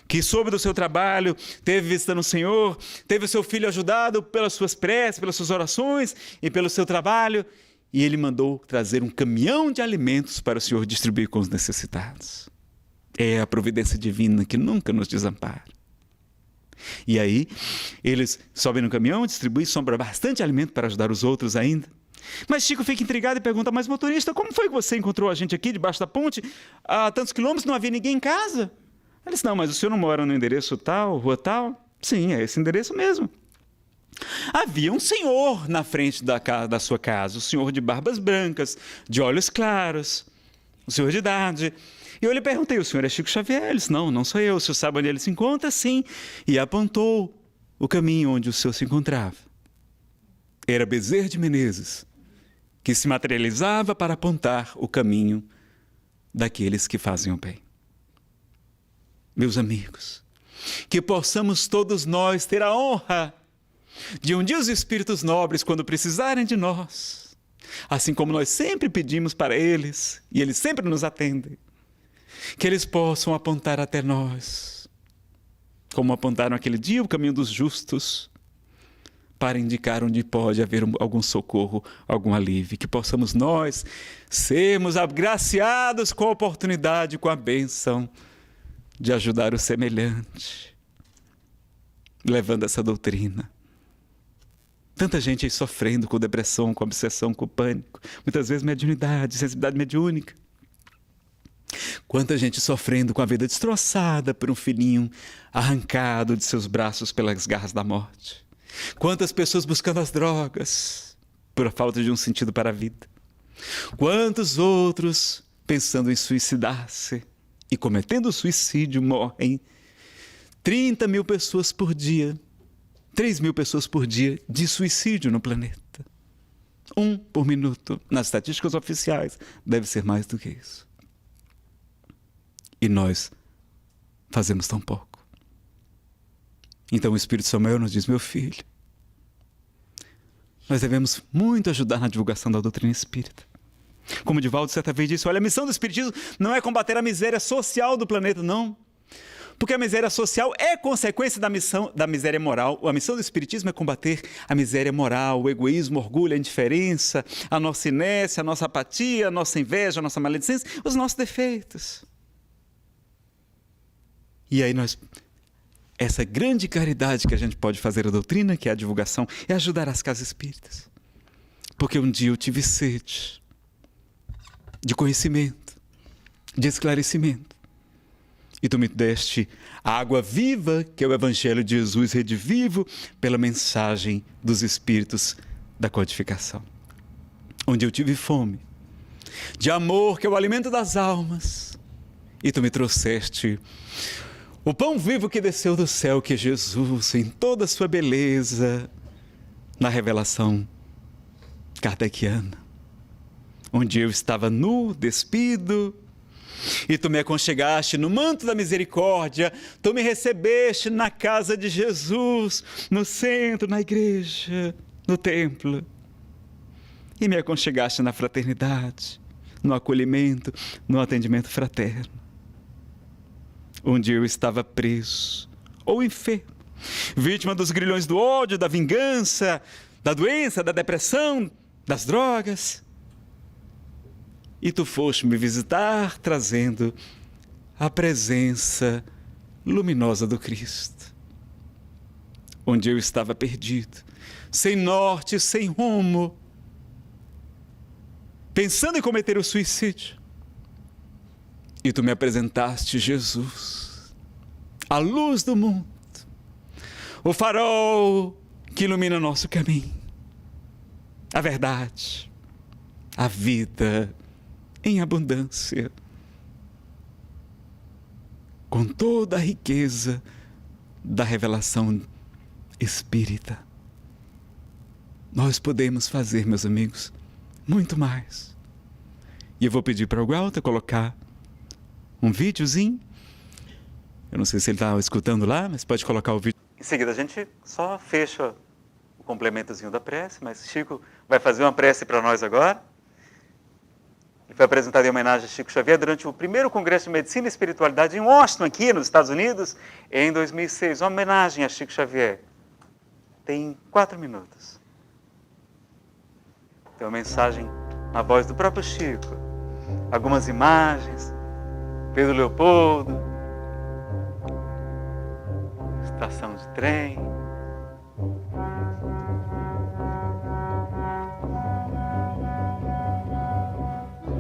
que soube do seu trabalho, teve visitando o Senhor, teve o seu filho ajudado pelas suas preces, pelas suas orações e pelo seu trabalho. E ele mandou trazer um caminhão de alimentos para o Senhor distribuir com os necessitados. É a providência divina que nunca nos desampara. E aí, eles sobem no caminhão, distribuem, sobra bastante alimento para ajudar os outros ainda. Mas Chico fica intrigado e pergunta: mas motorista, como foi que você encontrou a gente aqui debaixo da ponte? A tantos quilômetros não havia ninguém em casa. Ele disse: não, mas o senhor não mora no endereço tal, rua tal? Sim, é esse endereço mesmo. Havia um senhor na frente da sua casa, o senhor de barbas brancas, de olhos claros, o senhor de idade. E eu lhe perguntei: o senhor é Chico Xavier? Ele disse: não, não sou eu. O senhor sabe onde ele se encontra? Sim. E apontou o caminho onde o senhor se encontrava. Era Bezerra de Menezes, que se materializava para apontar o caminho daqueles que fazem o bem. Meus amigos, que possamos todos nós ter a honra de um dia os espíritos nobres, quando precisarem de nós, assim como nós sempre pedimos para eles, e eles sempre nos atendem, que eles possam apontar até nós, como apontaram aquele dia o caminho dos justos, para indicar onde pode haver algum socorro, algum alívio, que possamos nós sermos agraciados com a oportunidade, com a bênção de ajudar o semelhante, levando essa doutrina. Tanta gente aí sofrendo com depressão, com obsessão, com pânico, muitas vezes mediunidade, sensibilidade mediúnica. Quanta gente sofrendo com a vida destroçada por um filhinho arrancado de seus braços pelas garras da morte. Quantas pessoas buscando as drogas por falta de um sentido para a vida. Quantos outros pensando em suicidar-se e cometendo suicídio morrem. 30 mil pessoas por dia, 3 mil pessoas por dia de suicídio no planeta. 1 por minuto. Nas estatísticas oficiais deve ser mais do que isso. E nós fazemos tão pouco. Então o Espírito Samuel nos diz: meu filho, nós devemos muito ajudar na divulgação da doutrina espírita. Como Divaldo certa vez disse: olha, a missão do Espiritismo não é combater a miséria social do planeta, não. Porque a miséria social é consequência da miséria moral. A missão do Espiritismo é combater a miséria moral, o egoísmo, o orgulho, a indiferença, a nossa inércia, a nossa apatia, a nossa inveja, a nossa maledicência, os nossos defeitos. E aí essa grande caridade que a gente pode fazer à doutrina, que é a divulgação, é ajudar as casas espíritas. Porque um dia eu tive sede de conhecimento, de esclarecimento. E tu me deste a água viva, que é o Evangelho de Jesus redivivo, pela mensagem dos Espíritos da codificação. Onde eu tive fome de amor, que é o alimento das almas, e tu me trouxeste o pão vivo que desceu do céu, que é Jesus, em toda a sua beleza, na revelação kardeciana, onde eu estava nu, despido, e tu me aconchegaste no manto da misericórdia, tu me recebeste na casa de Jesus, no centro, na igreja, no templo, e me aconchegaste na fraternidade, no acolhimento, no atendimento fraterno, onde eu estava preso ou enfermo, vítima dos grilhões do ódio, da vingança, da doença, da depressão, das drogas. E tu foste me visitar, trazendo a presença luminosa do Cristo, onde eu estava perdido, sem norte, sem rumo, pensando em cometer o suicídio. E tu me apresentaste Jesus, a luz do mundo, o farol que ilumina nosso caminho, a verdade, a vida em abundância, com toda a riqueza da revelação espírita. Nós podemos fazer, meus amigos, muito mais. E eu vou pedir para o Walter colocar um videozinho. Eu não sei se ele está escutando lá, mas pode colocar o vídeo. Em seguida a gente só fecha o complementozinho da prece, mas Chico vai fazer uma prece para nós agora. Ele foi apresentado em homenagem a Chico Xavier durante o primeiro Congresso de Medicina e Espiritualidade em Washington, aqui nos Estados Unidos, em 2006. Uma homenagem a Chico Xavier. Tem 4 minutos. Tem uma mensagem na voz do próprio Chico. Algumas imagens. Pedro Leopoldo. Estação de trem.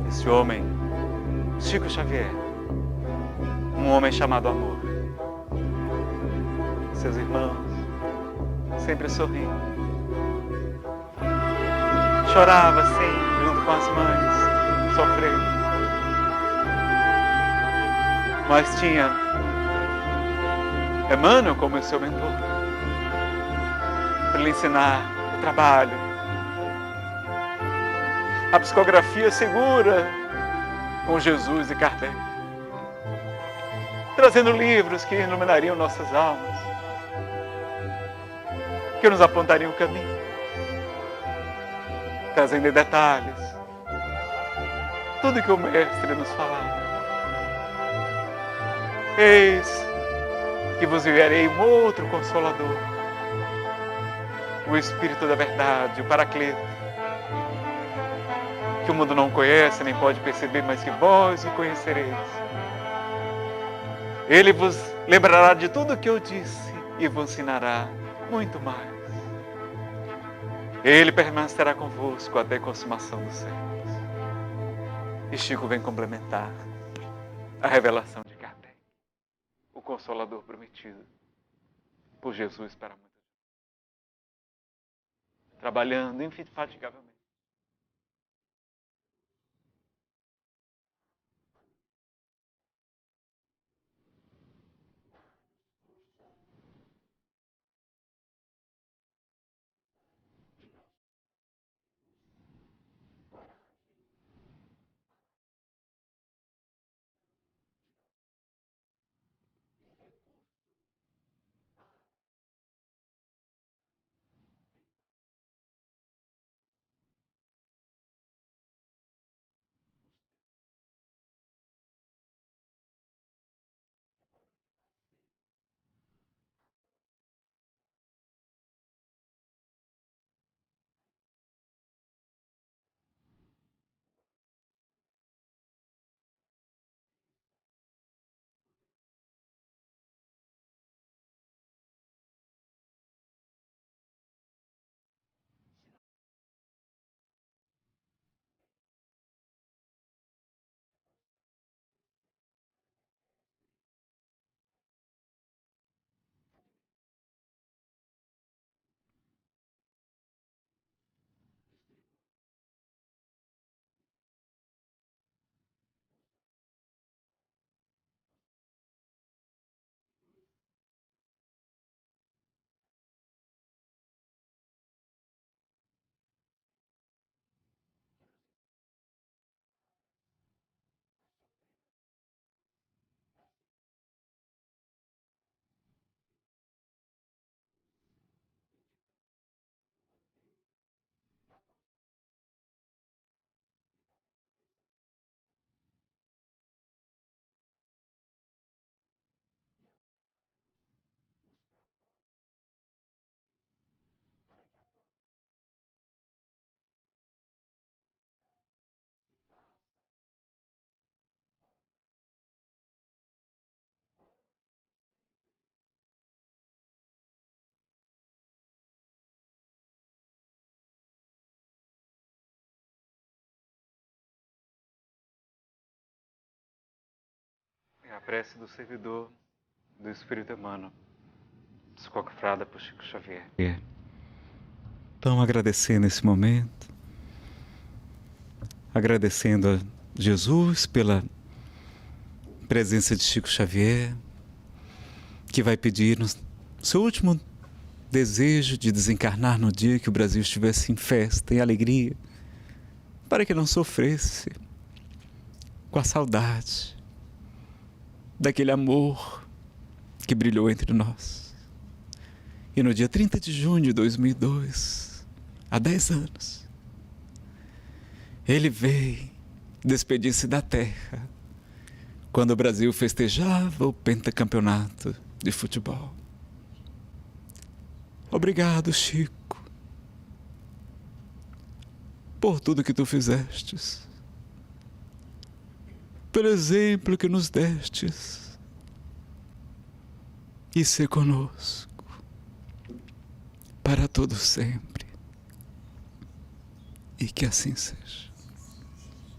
Esse homem, Chico Xavier, um homem chamado amor. Seus irmãos, sempre sorrindo. Chorava sempre junto com as mães, sofrendo. Mas tinha Emmanuel como seu mentor, para lhe ensinar o trabalho, a psicografia segura com Jesus e Kardec, trazendo livros que iluminariam nossas almas, que nos apontariam o caminho, trazendo em detalhes tudo que o Mestre nos falava. Eis que vos enviarei um outro Consolador, o Espírito da Verdade, o Paracleto, que o mundo não conhece, nem pode perceber, mas que vós o conhecereis. Ele vos lembrará de tudo o que eu disse e vos ensinará muito mais. Ele permanecerá convosco até a consumação dos séculos. E Chico vem complementar a revelação de Kardec, o Consolador prometido por Jesus para muitos. Trabalhando infatigavelmente. a prece do servidor do Espírito Emmanuel, psicografada por Chico Xavier. Então, agradecendo esse momento, agradecendo a Jesus pela presença de Chico Xavier, que vai pedir no seu último desejo de desencarnar no dia que o Brasil estivesse em festa, em alegria, para que não sofresse com a saudade daquele amor que brilhou entre nós. E no dia 30 de junho de 2002, há 10 anos, ele veio despedir-se da terra quando o Brasil festejava o pentacampeonato de futebol. Obrigado, Chico, por tudo que tu fizestes, pelo exemplo que nos destes, e ser conosco para todo sempre. E que assim seja.